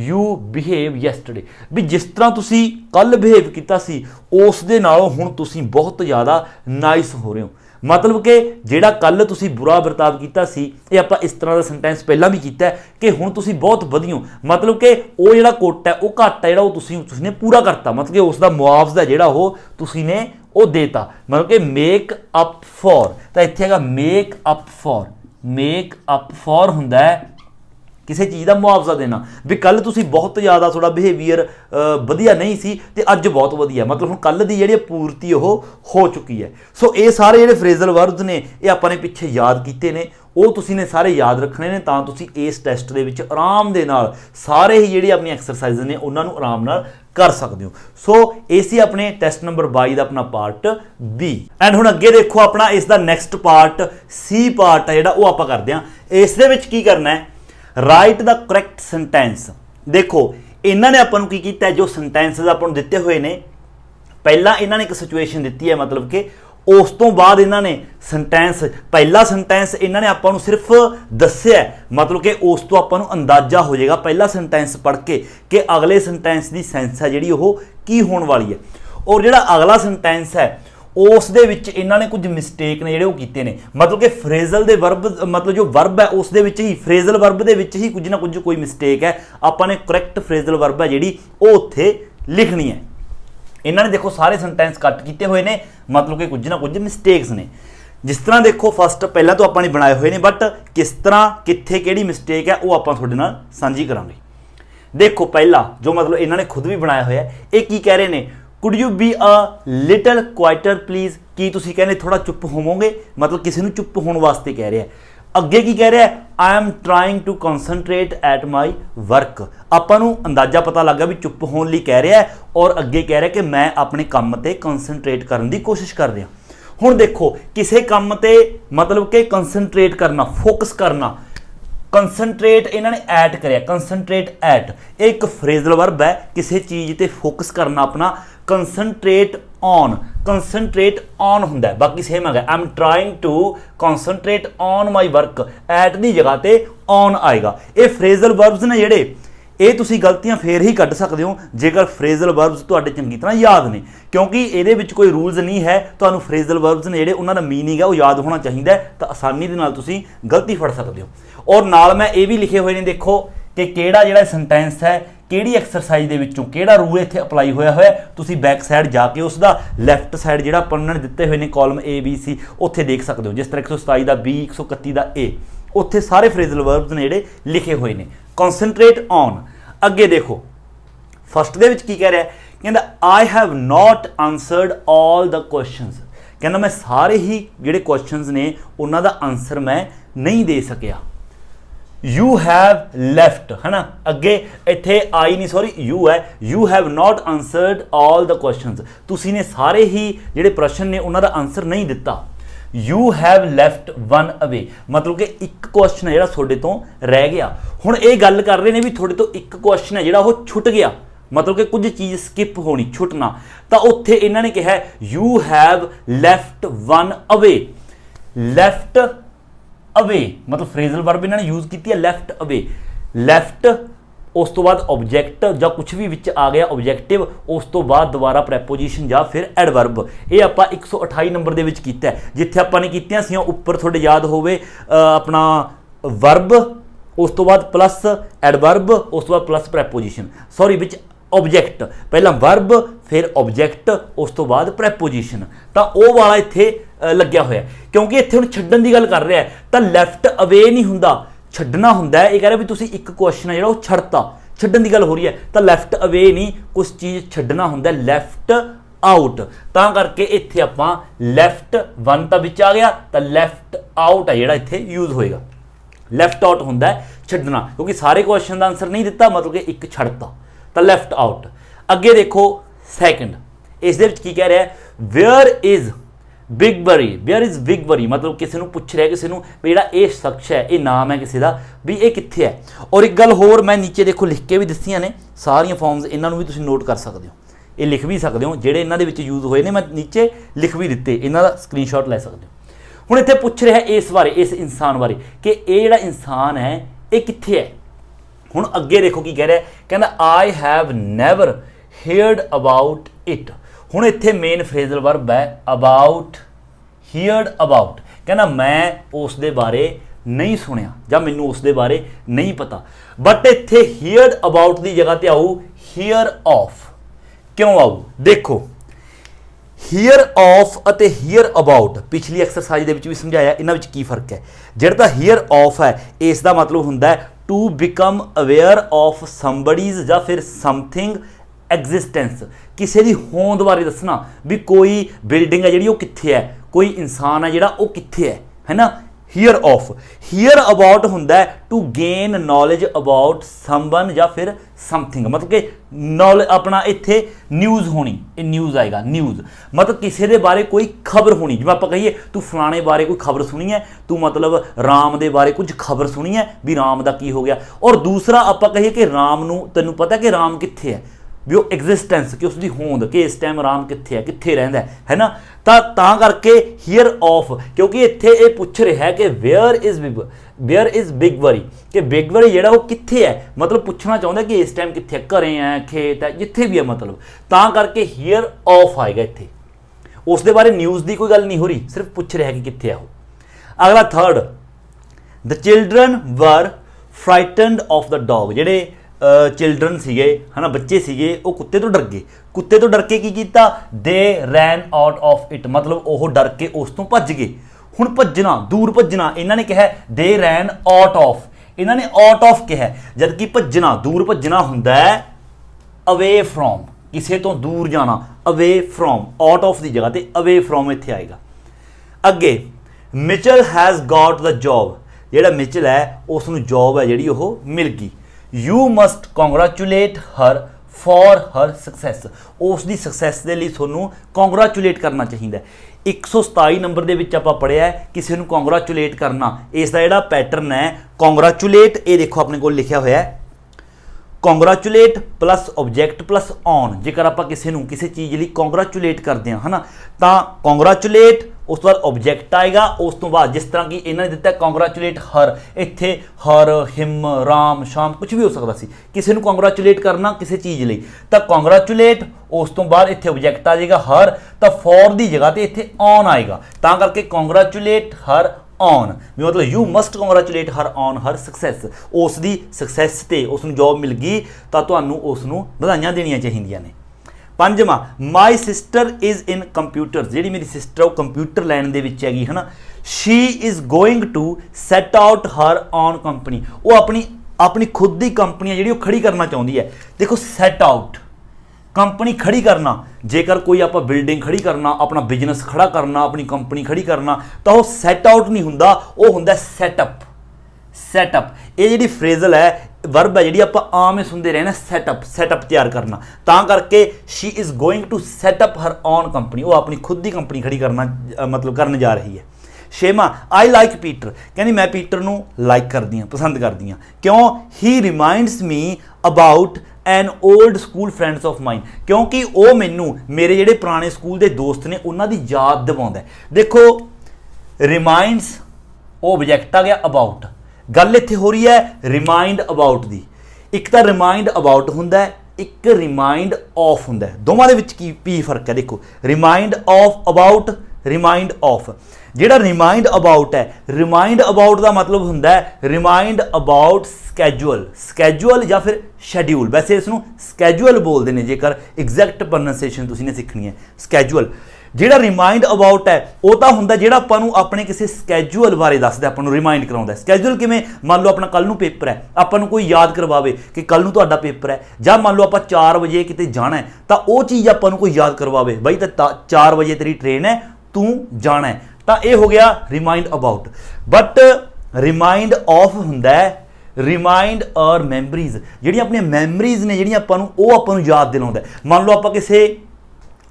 you behave yesterday, भी जिस तरह तुसीं कल बिहेव किया सी उस दे नालों हुण तुसीं बहुत ज़्यादा नाइस हो रहे हो। मतलब कि जिहड़ा कल तुसीं बुरा बर्ताव किया सी ये आपां इस तरह का सेंटेंस पहला भी किया है कि हुण तुसीं बहुत वधिया हो, मतलब कि वो जिहड़ा कोट है वो घट है जिहड़ा तुसीं ने पूरा करता, मतलब कि उसका मुआवजा जिहड़ा वो तुसीं ने वो देता, मतलब कि मेक अप फॉर, तो इत्थे हैगा make up for, make up for हुंदा है किसी चीज़ का मुआवजा देना, भी कल तुसीं बहुत ज़्यादा थोड़ा बिहेवियर वधिया नहीं सी ते अज बहुत वधिया, मतलब हुण कल दी जिहड़ी पूर्ति हो चुकी है। सो ये सारे जिहड़े फ्रेजल वर्ब्स ने ये आपां ने पिछे याद कीते ने, वो तुसीं ने सारे याद रखने ने तां तुसीं इस टैसट दे विच आराम दे नाल सारे ही जिहड़ी अपनी एक्सरसाइज ने उन्हां नूं आराम नाल कर सकते हो। सो ये सी अपने टैसट नंबर 22 का अपना पार्ट बी। एंड हुण अगे देखो अपना इसका नैक्सट पार्ट सी पार्ट है जिहड़ा वो आपां करदे हां। इस दे विच की करना है, राइट द करैक्ट सेंटेंस। देखो इन्होंने अपन की किया जो सेंटेंसेस अपन दिते हुए ने, पहला इन्होंने एक सिचुएशन दी है, मतलब कि उस तो बाद इन्होंने सेंटेंस, पहला सेंटेंस इन्होंने आपां नूं सिर्फ दस्सिया, मतलब कि उस तो आपां नूं अंदाजा हो जाएगा पहला सेंटेंस पढ़ के कि अगले सेंटेंस की सेंस है जिहड़ी वो की होने वाली है। और जिहड़ा अगला सेंटेंस है उस दे विच इन्होंने कुछ मिसटेक ने जिहड़े वो कीते ने, मतलब कि फ्रेजल दे वर्ब, मतलब जो वर्ब है उस दे विच ही फ्रेजल वर्ब दे विच ही कुछ ना कुछ कोई मिसटेक है, आपां ने करैक्ट फ्रेजल वर्ब है जिहड़ी वो उत्थे लिखनी है। इन्होंने देखो सारे सेंटेंस कट किए हुए ने, मतलब कि कुछ ना कुछ मिसटेक्स ने। जिस तरह देखो फस्ट पहला तो आपां ने बनाए हुए ने, बट किस तरह कित्थे किहड़ी मिसटेक है वो आपां तुहाडे नाल सांझी करांगे। देखो पहला जो मतलब इन्होंने खुद भी बनाया हुआ है, ये की कह रहे हैं, could you be a little quieter please, की तुसीं कहने थोड़ा चुप होवोगे, मतलब किसी नूं चुप होने वास्ते कह रहे हैं। अगे की कह रहा है, I am trying to concentrate at my work, आपां नूं अंदाजा पता लग गया भी चुप होने लई कह रहा है, और अगे कह रहा है कि मैं अपने काम ते कंसनट्रेट करने की कोशिश कर रहा। हुण देखो किसी काम ते मतलब कि कंसनट्रेट करना, फोकस करना, कंसनट्रेट इन्होंने ऐड कराया, कंसनट्रेट ऐट एक फ्रेजल वर्ब है, किसी चीज़ ते फोकस करना अपना, कंसनट्रेट ऑन हुंदा है, बाकी सेम है। I am trying to concentrate on my work, at की जगह ते ऑन आएगा। ये फ्रेजल वर्ब्स ने जिहड़े ये तुसीं गलतियां फिर ही कढ़ सकते हो जेकर फ्रेजल वर्ब्स तुहाडे चंगी तरह याद ने, क्योंकि ये कोई रूल्स नहीं है, तुहानूं फ्रेजल वर्ब्स ने जिहड़े उन्हां दा मीनिंग है वो याद होना चाहिए, तो आसानी दे नाल तुसीं गलती फड़ सकते हो। और नाल मैं ये भी लिखे हुए ने, देखो कि किहड़ा जिहड़ा सेंटेंस है किहड़ी एक्सरसाइज दे विचों किहड़ा रूल इत्थे अप्लाई होया होया, तुसीं बैक साइड जाके उसका लैफ्ट साइड जिहड़ा अपन ने दिते हुए ने कॉलम ए बी सी उत्थे देख सकते हो, जिस तरह 127 का बी 131 का ए, उत्थे सारे फ्रेजल वर्ब्स ने जिहड़े लिखे हुए ने। Concentrate on. अगे देखो फस्ट दे विच की कह रहा है, कहंदा I have not answered all the questions, कहंदा मैं सारे ही जिहड़े क्वेश्चनस ने उन्हां दा आंसर मैं नहीं दे सकिया। यू हैव लैफ्ट है ना, अगे इत्थे आई नहीं सॉरी यू है, you have not answered all the questions, तुसी ने सारे ही जिहड़े प्रश्न ने उन्हां दा आंसर नहीं दिता। You have left one away, मतलब कि एक क्वेश्चन है जिहड़ा तुहाडे तो रह गया। हुण ये गल कर रहे हैं भी तुहाडे तो एक क्वेश्चन है जिहड़ा वो छुट गया, मतलब कि कुछ चीज़ स्किप होनी छुटना, तो उत्थे इन्होंने कहा you have left one away. Left away मतलब फ्रेजल वर्ब इन्होंने यूज़ की है लैफ्ट अवे। लैफ्ट उस तो बाद ऑब्जैक्ट या कुछ भी विच आ गया ऑब्जैक्टिव, उस तो बाद दोबारा प्रैपोजिशन या फिर एडवर्ब। ये आपां 128 नंबर दे विच कीता है, जिथे आपां ने कीतियां सीआं उपर थोड़े याद होवे अपना वर्ब, उस तो बाद प्लस एडवर्ब, उस तो बाद प्लस प्रैपोजिशन, सॉरी विच ऑब्जैक्ट, पहला वर्ब फिर ऑब्जैक्ट उस तो बाद प्रैपोजिशन, तो वह वाला इत्थे लग्या होया, क्योंकि इत्थे हुण छड्डण दी गल कर रहा है, तो लैफ्ट अवे नहीं हुंदा, छड्डना हुंदा है। ये कह रहा भी तुसीं एक क्वेश्चन है जिहड़ा वो छड्डता, छड्डण दी गल हो रही है, तो लैफ्ट अवे नहीं, कुछ चीज़ छड्डना हुंदा है लैफ्ट आउट, तां करके इत्थे आपां लैफ्ट वन तां विच आ गया, तो लैफ्ट आउट है जिहड़ा इत्थे यूज़ होएगा। लैफ्ट आउट हुंदा है छड्डना, क्योंकि सारे क्वेश्चन का आंसर नहीं दिता, मतलब कि एक छड्डता, तो लैफ्ट आउट। अगे देखो सैकेंड, इस दे विच की कह रहा है वेयर इज बिग बरी, वेयर इज बिग बरी, मतलब किसी को पूछ रहा है, किसी को जिहड़ा ये शख्स है, ये नाम है किसी का, भी ये कित्थे है। और एक गल होर मैं नीचे देखो लिख के भी दसियां ने सारियां फॉर्म्स, इन्हों भी तुसीं नोट कर सकते हो, ये लिख भी सकते हो, जिहड़े इन्हां दे विच यूज़ होए ने मैं नीचे लिख भी दिते, इन्हां दा स्क्रीनशॉट लै सकते हो। हुण इत्थे पुछ रहा है इस बारे, इस इंसान बारे कि ये जिहड़ा इंसान है ये कित्थे है। हुण अगे देखो की कह रहा है, कहना I have never heard about it. हुण इत्थे मेन फ्रेजल वर्ब है अबाउट, हियर्ड अबाउट, कहना मैं उस दे बारे नहीं सुनिया या मैनू उस दे बारे नहीं पता, बट इत्थे हियर्ड अबाउट की जगह ते आऊ हियर ऑफ। क्यों आऊ देखो, हियर ऑफ अते हियर अबाउट पिछली एक्सरसाइज दे विच भी समझाया, इन्हां विच की फर्क है। जिहड़ा हियर ऑफ है इसका मतलब हुंदा है to become aware of somebody's या फिर समथिंग एग्जिस्टेंस, किसी की होंद बारे दसना भी कोई बिल्डिंग है जिहड़ी वो कित्थे है, कोई इंसान है जिहड़ा वो कित्थे है ना। हियर ऑफ, हियर अबाउट हुंदा है to gain knowledge about someone या फिर समथिंग, मतलब कि नॉलेज अपना इत्थे न्यूज़ होनी, ये न्यूज़ आएगा न्यूज़, मतलब किसी के बारे कोई खबर होनी, जिवें आपां कहिए तू फलाने बारे कोई खबर सुनी है, तू मतलब राम दे बारे कुछ खबर सुनी है भी राम दा की हो गया। और दूसरा आपां कहिए कि राम नू तैनूं पता कि राम कित्थे है, भी वो एग्जिस्टेंस कि उसकी होंद कि इस टाइम राम कित्थे है, कित्थे रहिंदा है ना। तां करके हियर ऑफ, क्योंकि इत्थे ये पूछ रहा है कि वेयर इज बिग बरी, कि बिग बरी जिहड़ा वो कित्थे है, मतलब पूछना चाहुंदा है कि इस टाइम कित्थे है, घरें है, खेत है, जिथे भी है, मतलब तां करके हियर ऑफ आएगा इत्थे। उस दे बारे न्यूज़ की कोई गल नहीं हो रही, सिर्फ पूछ रहा है कि कित्थे है वो। अगला third, the children were frightened of the dog, जिहड़े चिल्ड्रन सीगे है ना, बच्चे सीगे वो कुत्ते तो डर गए, कुत्ते तो डर के की कीता, दे रैन आउट ऑफ इट, मतलब वो डर के उस तो भज गए। हुण भजना दूर भजना, इन्होंने कहा दे रैन आउट ऑफ, इन्होंने आउट ऑफ कहा, जबकि भजना दूर भजना हुंदा है अवे फ्रॉम, किसी तो दूर जाना, अवे फ्रॉम, आउट ऑफ की जगह ते अवे फ्रॉम इत्थे आएगा। अगे Mitchell has got the job, जिहड़ा मिचल है उसनूं जॉब है जिहड़ी वो मिल गई। You must congratulate her for her success, उसकी सक्सैस के लिए थोनों कॉन्ग्रेचुलेट करना चाहिए। 127 नंबर के विच आपां पढ़िया है किसी को कॉन्ग्रेचुलेट करना, इसका जिहड़ा पैटर्न है कॉन्ग्रेचुलेट, ये देखो अपने को लिखा हुआ है congratulate plus object plus on. जेकर आप किसी को किसी चीज़ लिए कॉन्ग्रेचुलेट करते हैं है ना, तो कॉन्ग्रेचुलेट उस तो बाद ऑब्जैक्ट आएगा, उस तो बाद जिस तरह की इन्होंने दिता कॉन्ग्रेचुलेट हर, इत्थे हर हिम राम शाम कुछ भी हो सकता सी, किसी को कॉन्ग्रेचुलेट करना किसी चीज़ लिए, तो कॉन्ग्रेचुलेट उस तो बाद इत्थे ऑब्जैक्ट आ जाएगा हर, तो फॉर की जगह ते इत्थे ऑन आएगा, तां करके कॉन्ग्रेचुलेट हर ऑन, मतलब you must congratulate her on her success, उसकी सक्सैस ते उसनूं जॉब मिल गई तो तुहानूं उसनूं बधाइयां देनियां चाहिए ने। पंजवां, my sister is in computer, जी मेरी सिस्टर वो कंप्यूटर लैन दे विच हैगी है ना। She is going to set out her own company, वो अपनी खुद की कंपनी है जी खड़ी करना चाहती है। देखो सैट आउट कंपनी खड़ी करना, जेकर कोई आप बिल्डिंग खड़ी करना, अपना बिजनेस खड़ा करना, अपनी कंपनी खड़ी करना, तो वो सैट आउट नहीं हुंदा, वो हुंदा सैटअप। ਸੈਟਅਪ, ਇਹ ਜਿਹੜੀ ਫਰੇਜ਼ਲ ਹੈ ਵਰਬ ਹੈ ਜਿਹੜੀ ਆਪਾਂ ਆਮ ਹੀ ਸੁਣਦੇ ਰਹੇ ਨਾ, ਸੈਟਅਪ ਤਿਆਰ ਕਰਨਾ, ਤਾਂ ਕਰਕੇ she is going to set up her own company, ਉਹ ਆਪਣੀ ਖੁਦ ਦੀ ਕੰਪਨੀ ਖੜੀ ਕਰਨਾ ਮਤਲਬ ਕਰਨ ਜਾ ਰਹੀ ਹੈ। ਸ਼ੇਮਾ ਆਈ ਲਾਈਕ ਪੀਟਰ, ਕਹਿੰਦੀ ਮੈਂ ਪੀਟਰ ਨੂੰ ਲਾਈਕ ਕਰਦੀ ਹਾਂ, ਪਸੰਦ ਕਰਦੀ ਹਾਂ, ਕਿਉਂ? He reminds me about an old school friends of mine, ਕਿਉਂਕਿ ਉਹ ਮੈਨੂੰ ਮੇਰੇ ਜਿਹੜੇ ਪੁਰਾਣੇ ਸਕੂਲ ਦੇ ਦੋਸਤ ਨੇ ਉਹਨਾਂ ਦੀ ਯਾਦ ਦਿਵਾਉਂਦਾ। ਦੇਖੋ ਰਿਮਾਈਂਡਸ ਉਹ ਆਬਜੈਕਟ ਆ ਗਿਆ, ਅਬਾਊਟ, ਗੱਲ ਇੱਥੇ ਹੋ ਰਹੀ ਹੈ ਰਿਮਾਈਂਡ ਅਬਾਊਟ ਦੀ। ਇੱਕ ਤਾਂ ਰਿਮਾਈਂਡ ਅਬਾਊਟ ਹੁੰਦਾ, ਇੱਕ ਰਿਮਾਈਂਡ ਆਫ ਹੁੰਦਾ, ਦੋਵਾਂ ਦੇ ਵਿੱਚ ਕੀ ਫਰਕ ਹੈ? ਦੇਖੋ remind of about, remind of. ਜਿਹੜਾ ਰਿਮਾਈਂਡ ਅਬਾਊਟ ਹੈ, ਰਿਮਾਈਂਡ ਅਬਾਊਟ ਦਾ ਮਤਲਬ ਹੁੰਦਾ ਰਿਮਾਈਂਡ ਅਬਾਊਟ ਸਕੈਜੂਅਲ ਜਾਂ ਫਿਰ ਸ਼ੈਡਿਊਲ, ਵੈਸੇ ਇਸ ਨੂੰ ਸਕੈਜੂਅਲ ਬੋਲਦੇ ਨੇ ਜੇਕਰ ਐਗਜ਼ੈਕਟ ਪ੍ਰੋਨਾਂਸੀਏਸ਼ਨ ਤੁਸੀਂ ਨੇ ਸਿੱਖਣੀ ਹੈ, ਸਕੈਜੂਅਲ। ਜਿਹੜਾ ਰਿਮਾਈਂਡ ਅਬਾਊਟ ਹੈ ਉਹ ਤਾਂ ਹੁੰਦਾ ਜਿਹੜਾ ਆਪਾਂ ਨੂੰ ਆਪਣੇ ਕਿਸੇ ਸਕੈਜੂਅਲ ਬਾਰੇ ਦੱਸਦਾ, ਆਪਾਂ ਨੂੰ ਰਿਮਾਈਂਡ ਕਰਾਉਂਦਾ। ਸਕੈਜੂਅਲ ਕਿਵੇਂ? ਮੰਨ ਲਓ ਆਪਣਾ ਕੱਲ ਨੂੰ ਪੇਪਰ ਹੈ, ਆਪਾਂ ਨੂੰ ਕੋਈ ਯਾਦ ਕਰਵਾਵੇ ਕਿ ਕੱਲ ਨੂੰ ਤੁਹਾਡਾ ਪੇਪਰ ਹੈ, ਜਾਂ ਮੰਨ ਲਓ ਆਪਾਂ 4 ਵਜੇ ਕਿਤੇ ਜਾਣਾ ਹੈ ਤਾਂ ਉਹ ਚੀਜ਼ ਆਪਾਂ ਨੂੰ ਕੋਈ ਯਾਦ ਕਰਵਾਵੇ, ਬਈ ਤਾਂ 4 ਵਜੇ ਤੇਰੀ ਟ੍ਰੇਨ ਹੈ, ਤੂੰ ਜਾਣਾ ਹੈ, ਤਾਂ ਇਹ ਹੋ ਗਿਆ remind about. But remind of ਹੁੰਦਾ ਰਿਮਾਈਂਡ ਔਰ ਮੈਮਰੀਜ਼, ਜਿਹੜੀਆਂ ਆਪਣੀਆਂ ਮੈਮਰੀਜ਼ ਨੇ ਜਿਹੜੀਆਂ ਆਪਾਂ ਨੂੰ ਯਾਦ ਦਿਲਾਉਂਦਾ। ਮੰਨ ਲਓ ਆਪਾਂ ਕਿਸੇ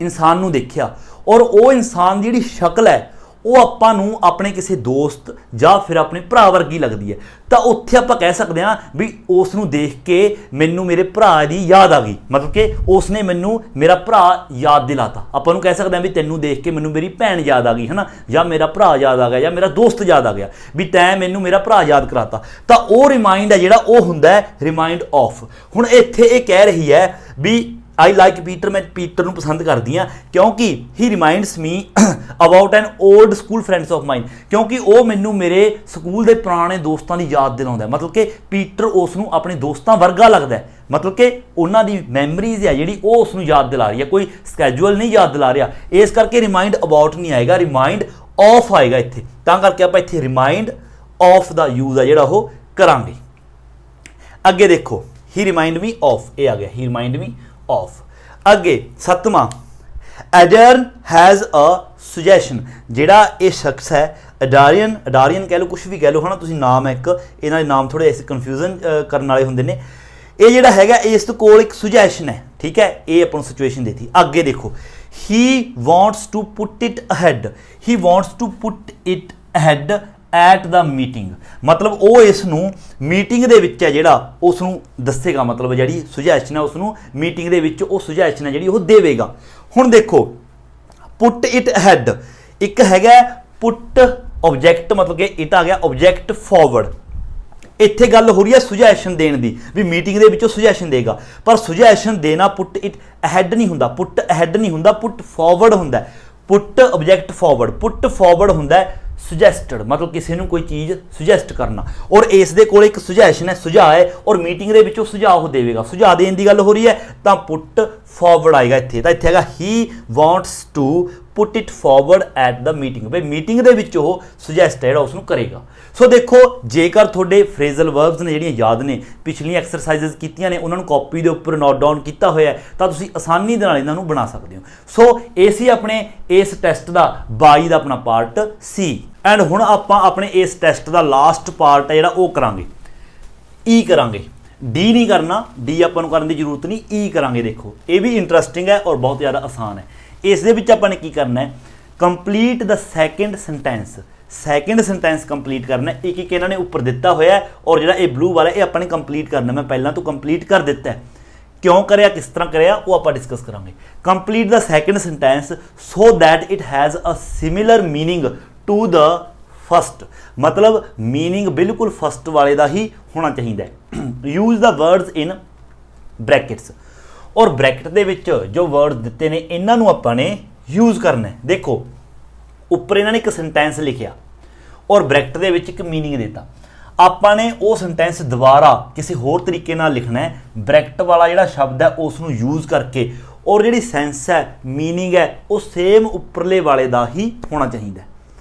ਇਨਸਾਨ ਨੂੰ ਦੇਖਿਆ ਔਰ ਉਹ ਇਨਸਾਨ ਦੀ ਜਿਹੜੀ ਸ਼ਕਲ ਹੈ ਉਹ ਆਪਾਂ ਨੂੰ ਆਪਣੇ ਕਿਸੇ ਦੋਸਤ ਜਾਂ ਫਿਰ ਆਪਣੇ ਭਰਾ ਵਰਗੀ ਲੱਗਦੀ ਹੈ, ਤਾਂ ਉੱਥੇ ਆਪਾਂ ਕਹਿ ਸਕਦੇ ਹਾਂ ਵੀ ਉਸ ਨੂੰ ਦੇਖ ਕੇ ਮੈਨੂੰ ਮੇਰੇ ਭਰਾ ਦੀ ਯਾਦ ਆ ਗਈ, ਮਤਲਬ ਕਿ ਉਸ ਨੇ ਮੈਨੂੰ ਮੇਰਾ ਭਰਾ ਯਾਦ ਦਿਲਾਤਾ। ਆਪਾਂ ਨੂੰ ਕਹਿ ਸਕਦੇ ਹਾਂ ਵੀ ਤੈਨੂੰ ਦੇਖ ਕੇ ਮੈਨੂੰ ਮੇਰੀ ਭੈਣ ਯਾਦ ਆ ਗਈ ਹੈ ਨਾ, ਜਾਂ ਮੇਰਾ ਭਰਾ ਯਾਦ ਆ ਗਿਆ, ਜਾਂ ਮੇਰਾ ਦੋਸਤ ਯਾਦ ਆ ਗਿਆ, ਵੀ ਤੈਂ ਮੈਨੂੰ ਮੇਰਾ ਭਰਾ ਯਾਦ ਕਰਾਤਾ। ਤਾਂ ਉਹ ਰਿਮਾਈਂਡ ਹੈ ਜਿਹੜਾ ਉਹ ਹੁੰਦਾ ਰਿਮਾਈਂਡ ਆਫ। ਹੁਣ ਇੱਥੇ ਇਹ ਕਹਿ ਰਹੀ ਹੈ ਵੀ ਆਈ ਲਾਈਕ ਪੀਟਰ, ਮੈਂ ਪੀਟਰ ਨੂੰ ਪਸੰਦ ਕਰਦੀ ਹਾਂ ਕਿਉਂਕਿ he reminds me about an old school friends of mine, ਕਿਉਂਕਿ ਉਹ ਮੈਨੂੰ ਮੇਰੇ ਸਕੂਲ ਦੇ ਪੁਰਾਣੇ ਦੋਸਤਾਂ ਦੀ ਯਾਦ ਦਿਲਾਉਂਦਾ। ਮਤਲਬ ਕਿ ਪੀਟਰ ਉਸ ਨੂੰ ਆਪਣੇ ਦੋਸਤਾਂ ਵਰਗਾ ਲੱਗਦਾ, ਮਤਲਬ ਕਿ ਉਹਨਾਂ ਦੀ ਮੈਮਰੀਜ਼ ਹੈ ਜਿਹੜੀ ਉਹ ਉਸ ਨੂੰ ਯਾਦ ਦਿਲਾ ਰਹੀ ਹੈ, ਕੋਈ ਸਕੈਜੂਅਲ ਨਹੀਂ ਯਾਦ ਦਿਲਾ ਰਿਹਾ। ਇਸ ਕਰਕੇ ਰਿਮਾਈਂਡ ਅਬਾਊਟ ਨਹੀਂ ਆਏਗਾ, ਰਿਮਾਈਂਡ ਆਫ ਆਏਗਾ ਇੱਥੇ, ਤਾਂ ਕਰਕੇ ਆਪਾਂ ਇੱਥੇ ਰਿਮਾਈਂਡ ਆਫ ਦਾ ਯੂਜ਼ ਆ ਜਿਹੜਾ ਉਹ ਕਰਾਂਗੇ। ਅੱਗੇ ਦੇਖੋ ਹੀ ਰਿਮਾਈਂਡ ਮੀ ਆਫ, ਇਹ ਆ ਗਿਆ ਹੀ ਰਿਮਾਈਂਡ ਮੀ ਆਫ। ਅੱਗੇ 7ਵਾਂ ਐਡਰਨ ਹੈਜ਼ ਅ ਸੁਜੈਸ਼ਨ, ਜਿਹੜਾ ਇਹ ਸ਼ਖਸ ਹੈ ਅਡਾਰੀਅਨ ਕਹਿ ਲਓ, ਕੁਛ ਵੀ ਕਹਿ ਲਓ ਹੈ ਨਾ, ਤੁਸੀਂ ਨਾਮ ਹੈ ਇੱਕ, ਇਹਨਾਂ ਦੇ ਨਾਮ ਥੋੜੇ ਐਸੇ ਕਨਫਿਊਜ਼ਨ ਕਰਨ ਵਾਲੇ ਹੁੰਦੇ ਨੇ। ਇਹ ਜਿਹੜਾ ਹੈਗਾ ਇਸ ਕੋਲ ਇੱਕ ਸੁਜੈਸ਼ਨ ਹੈ, ਠੀਕ ਹੈ, ਇਹ ਆਪਾਂ ਨੂੰ ਸਿਚੁਏਸ਼ਨ ਦੇਤੀ। ਅੱਗੇ ਦੇਖੋ he wants to put it ahead, he wants to put it ahead at the meeting, ਮਤਲਬ ਉਹ ਇਸ ਨੂੰ ਮੀਟਿੰਗ ਦੇ ਵਿੱਚ ਹੈ ਜਿਹੜਾ ਉਸ ਨੂੰ ਦੱਸੇਗਾ, ਮਤਲਬ ਜਿਹੜੀ ਸੁਜੈਸ਼ਨ ਹੈ ਉਸ ਨੂੰ ਮੀਟਿੰਗ ਦੇ ਵਿੱਚ ਉਹ ਸੁਜੈਸ਼ਨ ਹੈ ਜਿਹੜੀ ਉਹ ਦੇਵੇਗਾ। ਹੁਣ ਦੇਖੋ ਪੁੱਟ ਇਟ ਅਹੈਡ, ਇੱਕ ਹੈਗਾ ਪੁੱਟ ਆਬਜੈਕਟ, ਮਤਲਬ ਕਿ ਇਟ ਆ ਗਿਆ ਆਬਜੈਕਟ ਫਾਰਵਰਡ। ਇੱਥੇ ਗੱਲ ਹੋ ਰਹੀ ਹੈ ਸੁਜੈਸ਼ਨ ਦੇਣ ਦੀ, ਵੀ ਮੀਟਿੰਗ ਦੇ ਵਿੱਚ ਉਹ ਸੁਜੈਸ਼ਨ ਦੇਗਾ, ਪਰ ਸੁਜੈਸ਼ਨ ਦੇਣਾ ਪੁੱਟ ਇਟ ਅਹੈਡ ਨਹੀਂ ਹੁੰਦਾ, ਪੁੱਟ ਅਹੈਡ ਨਹੀਂ ਹੁੰਦਾ, ਪੁੱਟ ਫਾਰਵਰਡ ਹੁੰਦਾ। ਪੁੱਟ ਆਬਜੈਕਟ ਫਾਰਵਰਡ, ਪੁੱਟ ਫਾਰਵਰਡ ਹੁੰਦਾ ਸੁਜੈਸਟਡ, ਮਤਲਬ ਕਿਸੇ ਨੂੰ ਕੋਈ ਚੀਜ਼ ਸੁਜੈਸਟ ਕਰਨਾ, ਔਰ ਇਸ ਦੇ ਕੋਲ ਇੱਕ ਸੁਜੈਸ਼ਨ ਹੈ, ਸੁਝਾਅ ਹੈ, ਔਰ ਮੀਟਿੰਗ ਦੇ ਵਿੱਚ ਉਹ ਸੁਝਾਅ ਉਹ ਦੇਵੇਗਾ, ਸੁਝਾਅ ਦੇਣ ਦੀ ਗੱਲ ਹੋ ਰਹੀ ਹੈ ਤਾਂ ਪੁੱਟ ਫਾਰਵਰਡ ਆਏਗਾ ਇੱਥੇ। ਤਾਂ ਇੱਥੇ ਹੈਗਾ he wants to put it forward at the meeting, ਬਈ ਮੀਟਿੰਗ ਦੇ ਵਿੱਚ ਉਹ ਸੁਜੈਸਟ ਹੈ ਜਿਹੜਾ ਉਸ ਨੂੰ ਕਰੇਗਾ। ਸੋ ਦੇਖੋ ਜੇਕਰ ਤੁਹਾਡੇ ਫਰੇਜ਼ਲ ਵਰਬਸ ਨੇ ਜਿਹੜੀਆਂ ਯਾਦ ਨੇ, ਪਿਛਲੀਆਂ ਐਕਸਰਸਾਈਜ਼ਸ ਕੀਤੀਆਂ ਨੇ, ਉਹਨਾਂ ਨੂੰ ਕਾਪੀ ਦੇ ਉੱਪਰ ਨੋਟ ਡਾਊਨ ਕੀਤਾ ਹੋਇਆ ਤਾਂ ਤੁਸੀਂ ਆਸਾਨੀ ਦੇ ਨਾਲ ਇਹਨਾਂ ਨੂੰ ਬਣਾ ਸਕਦੇ ਹੋ। ਸੋ ਇਹ ਸੀ ਆਪਣੇ ਇਸ ਟੈਸਟ ਦਾ 22 ਦਾ ਆਪਣਾ ਪਾਰਟ ਸੀ। ਐਂਡ ਹੁਣ ਆਪਾਂ ਆਪਣੇ ਇਸ ਟੈਸਟ ਦਾ ਲਾਸਟ ਪਾਰਟ ਹੈ ਜਿਹੜਾ ਉਹ ਕਰਾਂਗੇ, ਈ ਕਰਾਂਗੇ, ਡੀ ਨਹੀਂ ਕਰਨਾ, ਡੀ ਆਪਾਂ ਨੂੰ ਕਰਨ ਦੀ ਜ਼ਰੂਰਤ ਨਹੀਂ, ਈ ਕਰਾਂਗੇ। ਦੇਖੋ ਇਹ ਵੀ ਇੰਟਰਸਟਿੰਗ ਹੈ ਔਰ ਬਹੁਤ ਜ਼ਿਆਦਾ ਆਸਾਨ ਹੈ। ਇਸ ਦੇ ਵਿੱਚ ਆਪਾਂ ਨੇ ਕੀ ਕਰਨਾ ਹੈ, complete the second sentence complete ਕਰਨਾ। ਇੱਕ ਇੱਕ ਇਹਨਾਂ ਨੇ ਉੱਪਰ ਦਿੱਤਾ ਹੋਇਆ ਔਰ ਜਿਹੜਾ ਇਹ ਬਲੂ ਵਾਲਾ ਇਹ ਆਪਾਂ ਨੇ ਕੰਪਲੀਟ ਕਰਨਾ। ਮੈਂ ਪਹਿਲਾਂ ਤੋਂ ਕੰਪਲੀਟ ਕਰ ਦਿੱਤਾ, ਕਿਉਂ ਕਰਿਆ, ਕਿਸ ਤਰ੍ਹਾਂ ਕਰਿਆ, ਉਹ ਆਪਾਂ ਡਿਸਕਸ ਕਰਾਂਗੇ। Complete the second sentence so that it has a similar meaning to the first, ਮਤਲਬ ਮੀਨਿੰਗ ਬਿਲਕੁਲ ਫਸਟ ਵਾਲੇ ਦਾ ਹੀ ਹੋਣਾ ਚਾਹੀਦਾ ਹੈ। Use the words in brackets, ਔਰ ਬ੍ਰੈਕਟ ਦੇ ਵਿੱਚ ਜੋ ਵਰਡਸ ਦਿੱਤੇ ਨੇ ਇਹਨਾਂ ਨੂੰ ਆਪਾਂ ਨੇ ਯੂਜ਼ ਕਰਨਾ ਹੈ। ਦੇਖੋ ਉੱਪਰ ਇਹਨਾਂ ਨੇ ਇੱਕ ਸੈਂਟੈਂਸ ਲਿਖਿਆ ਔਰ ਬ੍ਰੈਕਟ ਦੇ ਵਿੱਚ ਇੱਕ ਮੀਨਿੰਗ ਦਿੱਤਾ, ਆਪਾਂ ਨੇ ਉਹ ਸੈਂਟੈਂਸ ਦੁਬਾਰਾ ਕਿਸੇ ਹੋਰ ਤਰੀਕੇ ਨਾਲ ਲਿਖਣਾ ਹੈ, ਬ੍ਰੈਕਟ ਵਾਲਾ ਜਿਹੜਾ ਸ਼ਬਦ ਹੈ ਉਸ ਨੂੰ ਯੂਜ਼ ਕਰਕੇ, ਔਰ ਜਿਹੜੀ ਸੈਂਸ ਹੈ, ਮੀਨਿੰਗ ਹੈ, ਉਹ ਸੇਮ ਉੱਪਰਲੇ ਵਾਲੇ ਦਾ ਹੀ ਹੋਣਾ ਚਾਹੀਦਾ।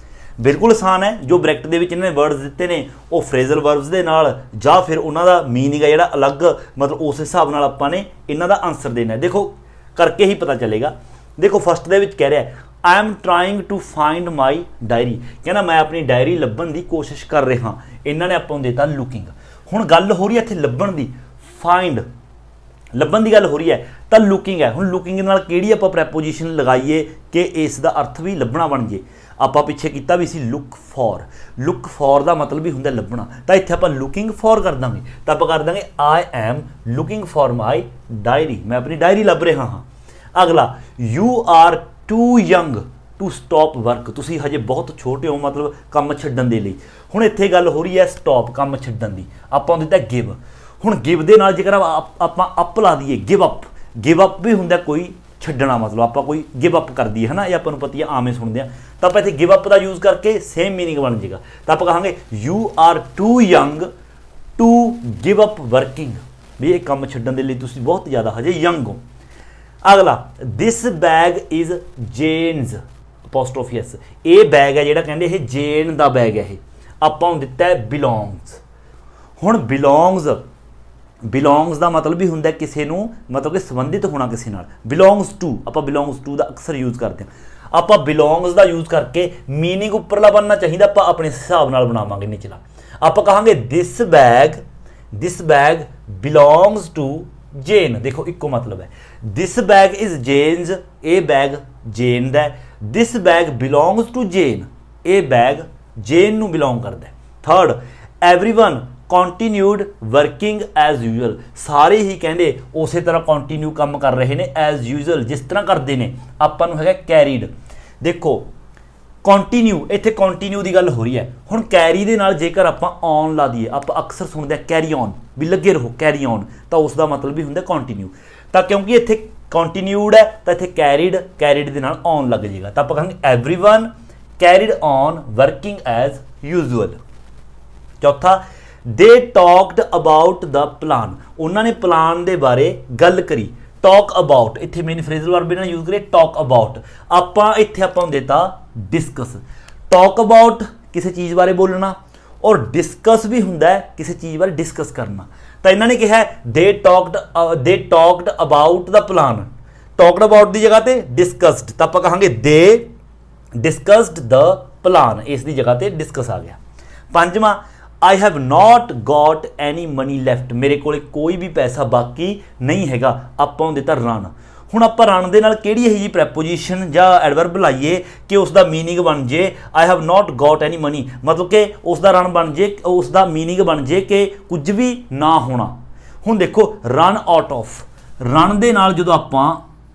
ਬਿਲਕੁਲ ਆਸਾਨ ਹੈ। ਜੋ ਬ੍ਰੈਕਟ ਦੇ ਵਿੱਚ ਇਹਨਾਂ ਨੇ ਵਰਡਸ ਦਿੱਤੇ ਨੇ ਉਹ ਫਰੇਜ਼ਲ ਵਰਬਸ ਦੇ ਨਾਲ ਜਾਂ ਫਿਰ ਉਹਨਾਂ ਦਾ ਮੀਨਿੰਗ ਹੈ ਜਿਹੜਾ ਅਲੱਗ, ਮਤਲਬ ਉਸ ਹਿਸਾਬ ਨਾਲ ਆਪਾਂ ਨੇ ਇਹਨਾਂ ਦਾ ਆਨਸਰ ਦੇਣਾ। ਦੇਖੋ ਕਰਕੇ ਹੀ ਪਤਾ ਚੱਲੇਗਾ। ਦੇਖੋ ਫਸਟ ਦੇ ਵਿੱਚ ਕਹਿ ਰਿਹਾ I am trying to find my diary, कहना मैं अपनी डायरी ਲੱਭਣ ਦੀ ਕੋਸ਼ਿਸ਼ ਕਰ ਰਿਹਾ। ਇਹਨਾਂ ਨੇ ਆਪਾਂ ਨੂੰ ਦਿੱਤਾ ਲੁਕਿੰਗ। ਹੁਣ ਗੱਲ ਹੋ ਰਹੀ ਹੈ ਇੱਥੇ ਲੱਭਣ ਦੀ, ਫਾइंड ਲੱਭਣ ਦੀ ਗੱਲ ਹੋ ਰਹੀ ਹੈ ਤਾਂ ਲੁਕਿੰਗ ਹੈ। ਹੁਣ ਲੁਕਿੰਗ ਨਾਲ ਕਿਹੜੀ ਆਪਾਂ ਪ੍ਰੈਪੋਜੀਸ਼ਨ ਲਗਾਈਏ ਕਿ ਇਸ ਦਾ ਅਰਥ ਵੀ ਲੱਭਣਾ ਬਣ ਜੇ। ਆਪਾਂ ਪਿੱਛੇ ਕੀਤਾ ਵੀ ਸੀ ਲੁੱਕ ਫॉर, ਲੁੱਕ ਫॉर ਦਾ ਮਤਲਬ ਵੀ ਹੁੰਦਾ ਲੱਭਣਾ, ਤਾਂ ਇੱਥੇ ਆਪਾਂ ਲੁਕਿੰਗ ਫॉर ਕਰ ਦਾਂਗੇ। ਤਾਂ ਆਪਾਂ ਕਰ ਦਾਂਗੇ I am looking for my diary, ਮੈਂ ਆਪਣੀ ਡਾਇਰੀ ਲੱਭ ਰਿਹਾ ਹਾਂ। ਅਗਲਾ you are too young to stop work, ਤੁਸੀਂ ਹਜੇ ਬਹੁਤ ਛੋਟੇ ਹੋ ਮਤਲਬ ਕੰਮ ਛੱਡਣ ਦੇ ਲਈ। ਹੁਣ ਇੱਥੇ ਗੱਲ ਹੋ ਰਹੀ ਹੈ ਸਟਾਪ, ਕੰਮ ਛੱਡਣ ਦੀ। ਆਪਾਂ ਨੂੰ ਦਿੱਤਾ ਗਿਵ। ਹੁਣ ਗਿਵ ਦੇ ਨਾਲ ਜੇਕਰ ਆਪਾਂ ਅਪ ਲਾ ਦਈਏ, ਗਿਵ ਅਪ, ਗਿਵ ਅਪ ਵੀ ਹੁੰਦਾ ਕੋਈ ਛੱਡਣਾ, ਮਤਲਬ ਆਪਾਂ ਕੋਈ ਗਿਵ ਅਪ ਕਰ ਦਈਏ ਹੈ ਨਾ, ਇਹ ਆਪਾਂ ਨੂੰ ਪਤਾ ਹੀ ਆਵੇਂ ਸੁਣਦੇ ਹਾਂ। ਤਾਂ ਆਪਾਂ ਇੱਥੇ ਗਿਵ ਅਪ ਦਾ ਯੂਜ਼ ਕਰਕੇ ਸੇਮ ਮੀਨਿੰਗ ਬਣ ਜਾਏਗਾ। ਤਾਂ ਆਪਾਂ ਕਹਾਂਗੇ you are too young to give up working, ਵੀ ਇਹ ਕੰਮ ਛੱਡਣ ਦੇ ਲਈ ਤੁਸੀਂ ਬਹੁਤ ਜ਼ਿਆਦਾ ਹਜੇ ਯੰਗ ਹੋ। ਅਗਲਾ ਦਿਸ bag is Jens apostrophe S, ਇਹ ਬੈਗ ਹੈ ਜਿਹੜਾ ਕਹਿੰਦੇ ਇਹ ਜੇਨ ਦਾ ਬੈਗ ਹੈ। ਇਹ ਆਪਾਂ ਨੂੰ ਦਿੱਤਾ ਹੈ ਬਿਲੋਂਗਸ। ਹੁਣ ਬਿਲੋਂਗਸ ਦਾ ਮਤਲਬ ਵੀ ਹੁੰਦਾ ਕਿਸੇ ਨੂੰ ਮਤਲਬ ਕਿ ਸੰਬੰਧਿਤ ਹੋਣਾ ਕਿਸੇ ਨਾਲ। ਬਿਲੋਂਗਸ ਟੂ, ਆਪਾਂ ਬਿਲੋਂਗਸ ਟੂ ਦਾ ਅਕਸਰ ਯੂਜ਼ ਕਰਦੇ ਹਾਂ। ਆਪਾਂ ਬਿਲੋਂਗਸ ਦਾ ਯੂਜ਼ ਕਰਕੇ ਮੀਨਿੰਗ ਉੱਪਰਲਾ ਬਣਨਾ ਚਾਹੀਦਾ, ਆਪਾਂ ਆਪਣੇ ਹਿਸਾਬ ਨਾਲ ਬਣਾਵਾਂਗੇ ਨਿਚਲਾ। ਆਪਾਂ ਕਹਾਂਗੇ this bag belongs to Jane, ਦੇਖੋ ਇੱਕੋ ਮਤਲਬ ਹੈ। ਦਿਸ ਬੈਗ ਇਜ਼ ਜੇਨਸ, ਇਹ ਬੈਗ ਜੇਨ ਦਾ। This bag belongs to Jane, ਇਹ ਬੈਗ ਜੇਨ ਨੂੰ ਬਿਲੋਂਗ ਕਰਦਾ। Third everyone continued working as usual, ਸਾਰੇ ਹੀ ਕਹਿੰਦੇ ਉਸੇ ਤਰ੍ਹਾਂ ਕੰਟੀਨਿਊ ਕੰਮ ਕਰ ਰਹੇ ਨੇ ਐਜ਼ ਯੂਜੂਅਲ, ਜਿਸ ਤਰ੍ਹਾਂ ਕਰਦੇ ਨੇ। ਆਪਾਂ ਨੂੰ ਹੈਗਾ ਕੈਰੀਡ। ਦੇਖੋ ਕੰਟੀਨਿਊ, ਇੱਥੇ ਕੰਟੀਨਿਊ ਦੀ ਗੱਲ ਹੋ ਰਹੀ ਹੈ। ਹੁਣ ਕੈਰੀ ਦੇ ਨਾਲ ਜੇਕਰ ਆਪਾਂ ਔਨ ਲਾ ਦਈਏ, ਆਪਾਂ ਅਕਸਰ ਸੁਣਦੇ ਹਾਂ ਕੈਰੀ ਔਨ, ਵੀ ਲੱਗੇ ਰਹੋ ਕੈਰੀ ਔਨ, ਤਾਂ ਉਸ ਦਾ ਮਤਲਬ ਵੀ ਹੁੰਦਾ ਕੰਟੀਨਿਊ। ਤਾਂ ਕਿਉਂਕਿ ਇੱਥੇ ਕੰਟੀਨਿਊਡ ਹੈ ਤਾਂ ਇੱਥੇ ਕੈਰੀਡ ਦੇ ਨਾਲ ਔਨ ਲੱਗ ਜਾਏਗਾ। ਤਾਂ ਆਪਾਂ ਕਹਾਂਗੇ everyone carried on working as usual. ਚੌਥਾ ਦੇ ਟਾਕਡ ਅਬਾਊਟ ਦਾ ਪਲਾਨ, ਉਹਨਾਂ ਨੇ ਪਲਾਨ ਦੇ ਬਾਰੇ ਗੱਲ ਕਰੀ। ਟਾਕ ਅਬਾਊਟ, ਇੱਥੇ ਮੇਨ ਫਰੇਜ਼ਲ ਵਰਬ ਇਹਨਾਂ ਯੂਜ਼ ਕਰੀਏ ਟਾਕ ਅਬਾਊਟ। ਆਪਾਂ ਇੱਥੇ ਆਪਾਂ ਨੂੰ ਦਿੱਤਾ ਡਿਸਕਸ। ਟਾਕ ਅਬਾਊਟ ਕਿਸੇ ਚੀਜ਼ ਬਾਰੇ ਬੋਲਣਾ, ਔਰ ਡਿਸਕਸ ਵੀ ਹੁੰਦਾ ਹੈ ਕਿਸੇ ਚੀਜ਼ ਬਾਰੇ ਡਿਸਕਸ ਕਰਨਾ। ਤਾਂ ਇਹਨਾਂ ਨੇ ਕਿਹਾ ਦੇ talked about the plan, talked about the ਜਗ੍ਹਾ ਤੇ ਡਿਸਕਸਡ, ਤਾਂ ਆਪਾਂ ਕਹਾਂਗੇ ਦੇ ਡਿਸਕਸਡ ਦਾ ਪਲਾਨ, ਇਸ ਦੀ ਜਗ੍ਹਾ ਤੇ ਡਿਸਕਸ ਆ ਗਿਆ। ਪੰਜਵਾਂ I have not got any money left, ਮੇਰੇ ਕੋਲ ਕੋਈ ਵੀ ਪੈਸਾ ਬਾਕੀ ਨਹੀਂ ਹੈਗਾ। ਆਪਾਂ ਨੂੰ ਦਿੱਤਾ ਰਨ। ਹੁਣ ਆਪਾਂ ਰਨ ਦੇ ਨਾਲ ਕਿਹੜੀ ਇਹੋ ਜਿਹੀ ਪ੍ਰੈਪੋਜੀਸ਼ਨ ਜਾਂ ਐਡਵਰਬ ਲਾਈਏ ਕਿ ਉਸ ਦਾ ਮੀਨਿੰਗ ਬਣ ਜੇ I have not got any money, ਮਤਲਬ ਕਿ ਉਸ ਦਾ ਰਨ ਬਣ ਜੇ, ਉਸ ਦਾ ਮੀਨਿੰਗ ਬਣ ਜੇ ਕਿ ਕੁਝ ਵੀ ਨਾ ਹੋਣਾ। ਹੁਣ ਦੇਖੋ ਰਨ ਆਊਟ ਆਫ, ਰਨ ਦੇ ਨਾਲ ਜਦੋਂ ਆਪਾਂ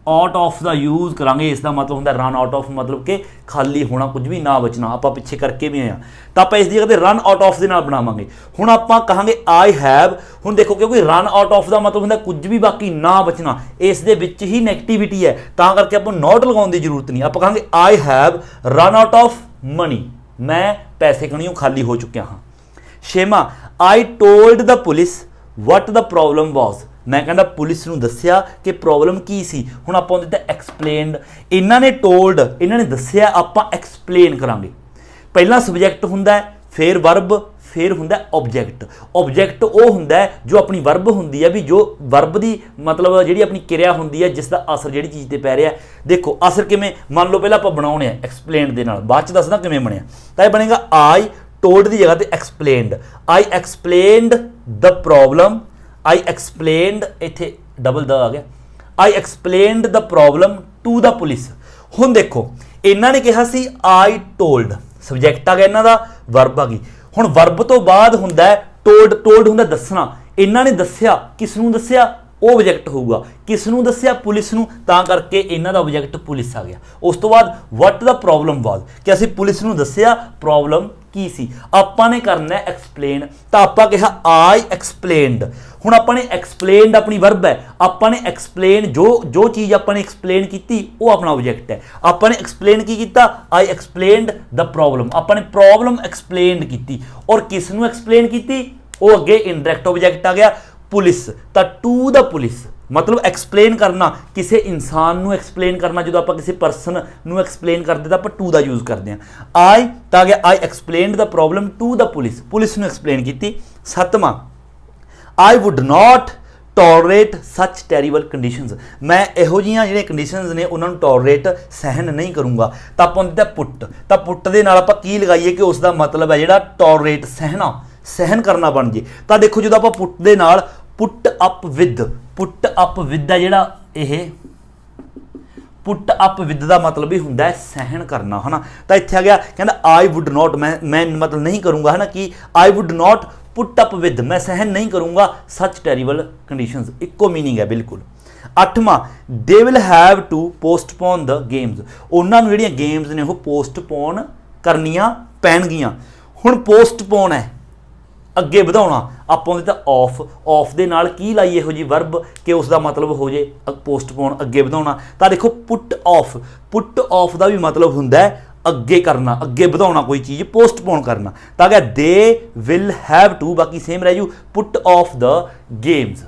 ਆਊਟ ਆਫ ਦਾ ਯੂਜ਼ ਕਰਾਂਗੇ, ਇਸ ਦਾ ਮਤਲਬ ਹੁੰਦਾ ਰਨ ਆਊਟ ਆਫ, ਮਤਲਬ ਕਿ ਖਾਲੀ ਹੋਣਾ, ਕੁਝ ਵੀ ਨਾ ਬਚਣਾ। ਆਪਾਂ ਪਿੱਛੇ ਕਰਕੇ ਵੀ ਆਏ ਹਾਂ, ਤਾਂ ਆਪਾਂ ਇਸ ਦੀ ਜਗ੍ਹਾ ਤੇ ਰਨ ਆਊਟ ਆਫ ਦੇ ਨਾਲ ਬਣਾਵਾਂਗੇ। ਹੁਣ ਆਪਾਂ ਕਹਾਂਗੇ ਆਈ ਹੈਵ, ਹੁਣ ਦੇਖੋ ਕਿਉਂਕਿ ਰਨ ਆਊਟ ਆਫ ਦਾ ਮਤਲਬ ਹੁੰਦਾ ਕੁਝ ਵੀ ਬਾਕੀ ਨਾ ਬਚਣਾ, ਇਸ ਦੇ ਵਿੱਚ ਹੀ ਨੈਗੇਟਿਵਿਟੀ ਹੈ, ਤਾਂ ਕਰਕੇ ਆਪਾਂ ਨੋਟ ਲਗਾਉਣ ਦੀ ਜ਼ਰੂਰਤ ਨਹੀਂ। ਆਪਾਂ ਕਹਾਂਗੇ I have run out of money, ਮੈਂ ਪੈਸੇ ਕਣੀਓ ਖਾਲੀ ਹੋ ਚੁੱਕਿਆ ਹਾਂ। ਛੇਵਾਂ I told the police what the problem was, ਮੈਂ ਕਹਿੰਦਾ ਪੁਲਿਸ ਨੂੰ ਦੱਸਿਆ ਕਿ ਪ੍ਰੋਬਲਮ ਕੀ ਸੀ। ਹੁਣ ਆਪਾਂ ਉਹਦੇ ਤੇ ਐਕਸਪਲੇਨਡ, ਇਹਨਾਂ ਨੇ ਟੋਲਡ, ਇਹਨਾਂ ਨੇ ਦੱਸਿਆ, ਆਪਾਂ ਐਕਸਪਲੇਨ ਕਰਾਂਗੇ। ਪਹਿਲਾਂ ਸਬਜੈਕਟ ਹੁੰਦਾ, ਫਿਰ ਵਰਬ, ਫਿਰ ਹੁੰਦਾ ਆਬਜੈਕਟ। ਆਬਜੈਕਟ ਉਹ ਹੁੰਦਾ ਜੋ ਆਪਣੀ ਵਰਬ ਹੁੰਦੀ ਹੈ, ਵੀ ਜੋ ਵਰਬ ਦੀ ਮਤਲਬ ਜਿਹੜੀ ਆਪਣੀ ਕਿਰਿਆ ਹੁੰਦੀ ਹੈ, ਜਿਸ ਦਾ ਅਸਰ ਜਿਹੜੀ ਚੀਜ਼ ਤੇ ਪੈ ਰਿਹਾ। ਦੇਖੋ ਅਸਰ ਕਿਵੇਂ, ਮੰਨ ਲਓ ਪਹਿਲਾਂ ਆਪਾਂ ਬਣਾਉਣੇ ਆ ਐਕਸਪਲੇਨਡ ਦੇ ਨਾਲ, ਬਾਅਦ ਚ ਦੱਸਦਾ ਕਿਵੇਂ ਬਣਿਆ। ਤਾਂ ਇਹ ਬਣੇਗਾ ਆਈ ਟੋਲਡ ਦੀ ਜਗ੍ਹਾ ਤੇ explained, I explained the problem, I explained, ਇੱਥੇ ਡਬਲ ਦ ਆ ਗਿਆ, I explained the problem to the police। ਹੁਣ ਦੇਖੋ ਇਹਨਾਂ ਨੇ ਕਿਹਾ ਸੀ I told, ਸਬਜੈਕਟ ਆ ਗਿਆ ਇਹਨਾਂ ਦਾ, ਵਰਬ ਆ ਗਈ। ਹੁਣ ਵਰਬ ਤੋਂ ਬਾਅਦ ਹੁੰਦਾ ਟੋਲਡ ਹੁੰਦਾ ਦੱਸਣਾ। ਇਹਨਾਂ ਨੇ ਦੱਸਿਆ, ਕਿਸ ਨੂੰ ਦੱਸਿਆ, ਉਹ ਆਬਜੈਕਟ ਹੋਊਗਾ। ਕਿਸ ਨੂੰ ਦੱਸਿਆ, ਪੁਲਿਸ ਨੂੰ, ਤਾਂ ਕਰਕੇ ਇਹਨਾਂ ਦਾ ਆਬਜੈਕਟ ਪੁਲਿਸ ਆ ਗਿਆ। ਉਸ ਤੋਂ ਬਾਅਦ ਵਟ ਦਾ ਪ੍ਰੋਬਲਮ ਵਾਜ਼, ਕਿ ਅਸੀਂ ਪੁਲਿਸ ਨੂੰ ਦੱਸਿਆ ਪ੍ਰੋਬਲਮ ਕੀ ਸੀ। ਆਪਾਂ ਨੇ ਕਰਨਾ ਐਕਸਪਲੇਨ, ਤਾਂ ਆਪਾਂ ਕਿਹਾ ਆਈ ਐਕਸਪਲੇਨਡ। ਹੁਣ ਆਪਾਂ ਨੇ ਐਕਸਪਲੇਨਡ ਆਪਣੀ ਵਰਬ ਹੈ, ਆਪਾਂ ਨੇ ਐਕਸਪਲੇਨ ਜੋ ਚੀਜ਼ ਆਪਾਂ ਨੇ ਐਕਸਪਲੇਨ ਕੀਤੀ ਉਹ ਆਪਣਾ ਆਬਜੈਕਟ ਹੈ। ਆਪਾਂ ਨੇ ਐਕਸਪਲੇਨ ਕੀ ਕੀਤਾ, ਆਈ ਐਕਸਪਲੇਨਡ ਦ ਪ੍ਰੋਬਲਮ, ਆਪਾਂ ਨੇ ਪ੍ਰੋਬਲਮ ਐਕਸਪਲੇਨਡ ਕੀਤੀ। ਔਰ ਕਿਸ ਨੂੰ ਐਕਸਪਲੇਨ ਕੀਤੀ, ਉਹ ਅੱਗੇ ਇਨਡਾਇਰੈਕਟ ਆਬਜੈਕਟ ਆ ਗਿਆ ਪੁਲਿਸ। ਤਾਂ ਟੂ ਦਾ ਪੁਲਿਸ ਮਤਲਬ ਐਕਸਪਲੇਨ ਕਰਨਾ, ਕਿਸੇ ਇਨਸਾਨ ਨੂੰ ਐਕਸਪਲੇਨ ਕਰਨਾ। ਜਦੋਂ ਆਪਾਂ ਕਿਸੇ ਪਰਸਨ ਨੂੰ ਐਕਸਪਲੇਨ ਕਰਦੇ ਤਾਂ ਆਪਾਂ ਟੂ ਦਾ ਯੂਜ਼ ਕਰਦੇ ਹਾਂ। ਆਈ ਤਾਂ ਆ ਗਿਆ I explained the problem to the police, police ਨੂੰ ਐਕਸਪਲੇਨ ਕੀਤੀ। ਸੱਤਵਾਂ I would not tolerate such terrible conditions, ਮੈਂ ਇਹੋ ਜਿਹੀਆਂ ਜਿਹੜੀਆਂ ਕੰਡੀਸ਼ਨਸ ਨੇ ਉਹਨਾਂ ਨੂੰ ਟੋਲਰੇਟ ਸਹਿਨ ਨਹੀਂ ਕਰੂੰਗਾ। ਤਾਂ ਆਪਾਂ ਦਿੱਤਾ ਪੁੱਟ, ਤਾਂ ਪੁੱਟ ਦੇ ਨਾਲ ਆਪਾਂ ਕੀ ਲਗਾਈਏ ਕਿ ਉਸ ਦਾ ਮਤਲਬ ਹੈ ਜਿਹੜਾ ਟੋਲਰੇਟ ਸਹਿਣਾ, ਸਹਿਨ ਕਰਨਾ ਬਣ ਜੇ। ਤਾਂ ਦੇਖੋ ਜਦੋਂ ਆਪਾਂ ਪੁੱਟ ਦੇ ਨਾਲ ਪੁੱਟ ਅਪ ਵਿਦ ਹੈ ਜਿਹੜਾ ਇਹ ਪੁੱਟ ਅਪ ਵਿਦ ਦਾ ਮਤਲਬ ਹੀ ਹੁੰਦਾ ਹੈ ਸਹਿਣ ਕਰਨਾ, ਹੈ ਨਾ। ਤਾਂ ਇੱਥੇ ਆ ਗਿਆ ਕਹਿੰਦਾ ਆਈ ਵੁੱਡ ਨੋਟ, ਮੈਂ ਮਤਲਬ ਨਹੀਂ ਕਰੂੰਗਾ, ਹੈ ਨਾ, ਕਿ ਆਈ wood note put up with, ਮੈਂ ਸਹਿਨ ਨਹੀਂ ਕਰੂੰਗਾ ਸੱਚ ਟੈਰੀਬਲ ਕੰਡੀਸ਼ਨਸ, ਇੱਕੋ ਮੀਨਿੰਗ ਹੈ ਬਿਲਕੁਲ। 8ਵਾਂ they will have to postpone the games, ਉਹਨਾਂ ਨੂੰ ਜਿਹੜੀਆਂ ਗੇਮਸ ਨੇ ਉਹ ਪੋਸਟਪੋਨ ਕਰਨੀਆਂ ਪੈਣਗੀਆਂ। ਹੁਣ ਪੋਸਟਪੋਨ ਹੈ ਅੱਗੇ ਵਧਾਉਣਾ, ਆਪਾਂ ਉਹਦੇ ਤਾਂ ਆਫ ਦੇ ਨਾਲ ਕੀ ਲਾਈਏ ਇਹੋ ਜਿਹੀ ਵਰਬ ਕਿ ਉਸ ਦਾ ਮਤਲਬ ਹੋ ਜੇ ਪੋਸਟਪੋਨ ਅੱਗੇ ਵਧਾਉਣਾ। ਤਾਂ ਦੇਖੋ ਪੁੱਟ ਆਫ ਦਾ ਵੀ ਮਤਲਬ ਹੁੰਦਾ ਹੈ ਅੱਗੇ ਕਰਨਾ, ਅੱਗੇ ਵਧਾਉਣਾ ਕੋਈ ਚੀਜ਼, ਪੋਸਟਪੋਨ ਕਰਨਾ। ਤਾਂ ਕਿ ਦੇ ਵਿਲ ਹੈਵ ਟੂ, ਬਾਕੀ ਸੇਮ ਰਹਿ ਜੂ, ਪੁੱਟ ਆਫ ਦ ਗੇਮਸ।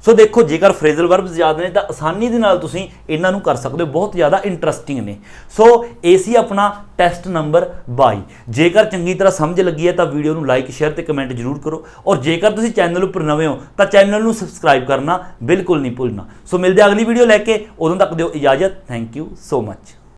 ਸੋ ਦੇਖੋ ਜੇਕਰ ਫਰੇਜ਼ਲ ਵਰਬਸ ਯਾਦ ਨੇ ਤਾਂ ਆਸਾਨੀ ਦੇ ਨਾਲ ਤੁਸੀਂ ਇਹਨਾਂ ਨੂੰ ਕਰ ਸਕਦੇ ਹੋ, ਬਹੁਤ ਜ਼ਿਆਦਾ ਇੰਟਰਸਟਿੰਗ ਨੇ। ਸੋ ਇਹ ਸੀ ਆਪਣਾ ਟੈਸਟ ਨੰਬਰ 22। ਜੇਕਰ ਚੰਗੀ ਤਰ੍ਹਾਂ ਸਮਝ ਲੱਗੀ ਹੈ ਤਾਂ ਵੀਡੀਓ ਨੂੰ ਲਾਈਕ ਸ਼ੇਅਰ ਤੇ ਕਮੈਂਟ ਜ਼ਰੂਰ ਕਰੋ, ਔਰ ਜੇਕਰ ਤੁਸੀਂ ਚੈਨਲ ਉੱਪਰ ਨਵੇਂ ਹੋ ਤਾਂ ਚੈਨਲ ਨੂੰ ਸਬਸਕ੍ਰਾਈਬ ਕਰਨਾ ਬਿਲਕੁਲ ਨਹੀਂ ਭੁੱਲਣਾ। ਸੋ ਮਿਲਦੇ ਅਗਲੀ ਵੀਡੀਓ ਲੈ ਕੇ, ਉਦੋਂ ਤੱਕ ਦਿਓ ਇਜਾਜ਼ਤ। Thank you so much.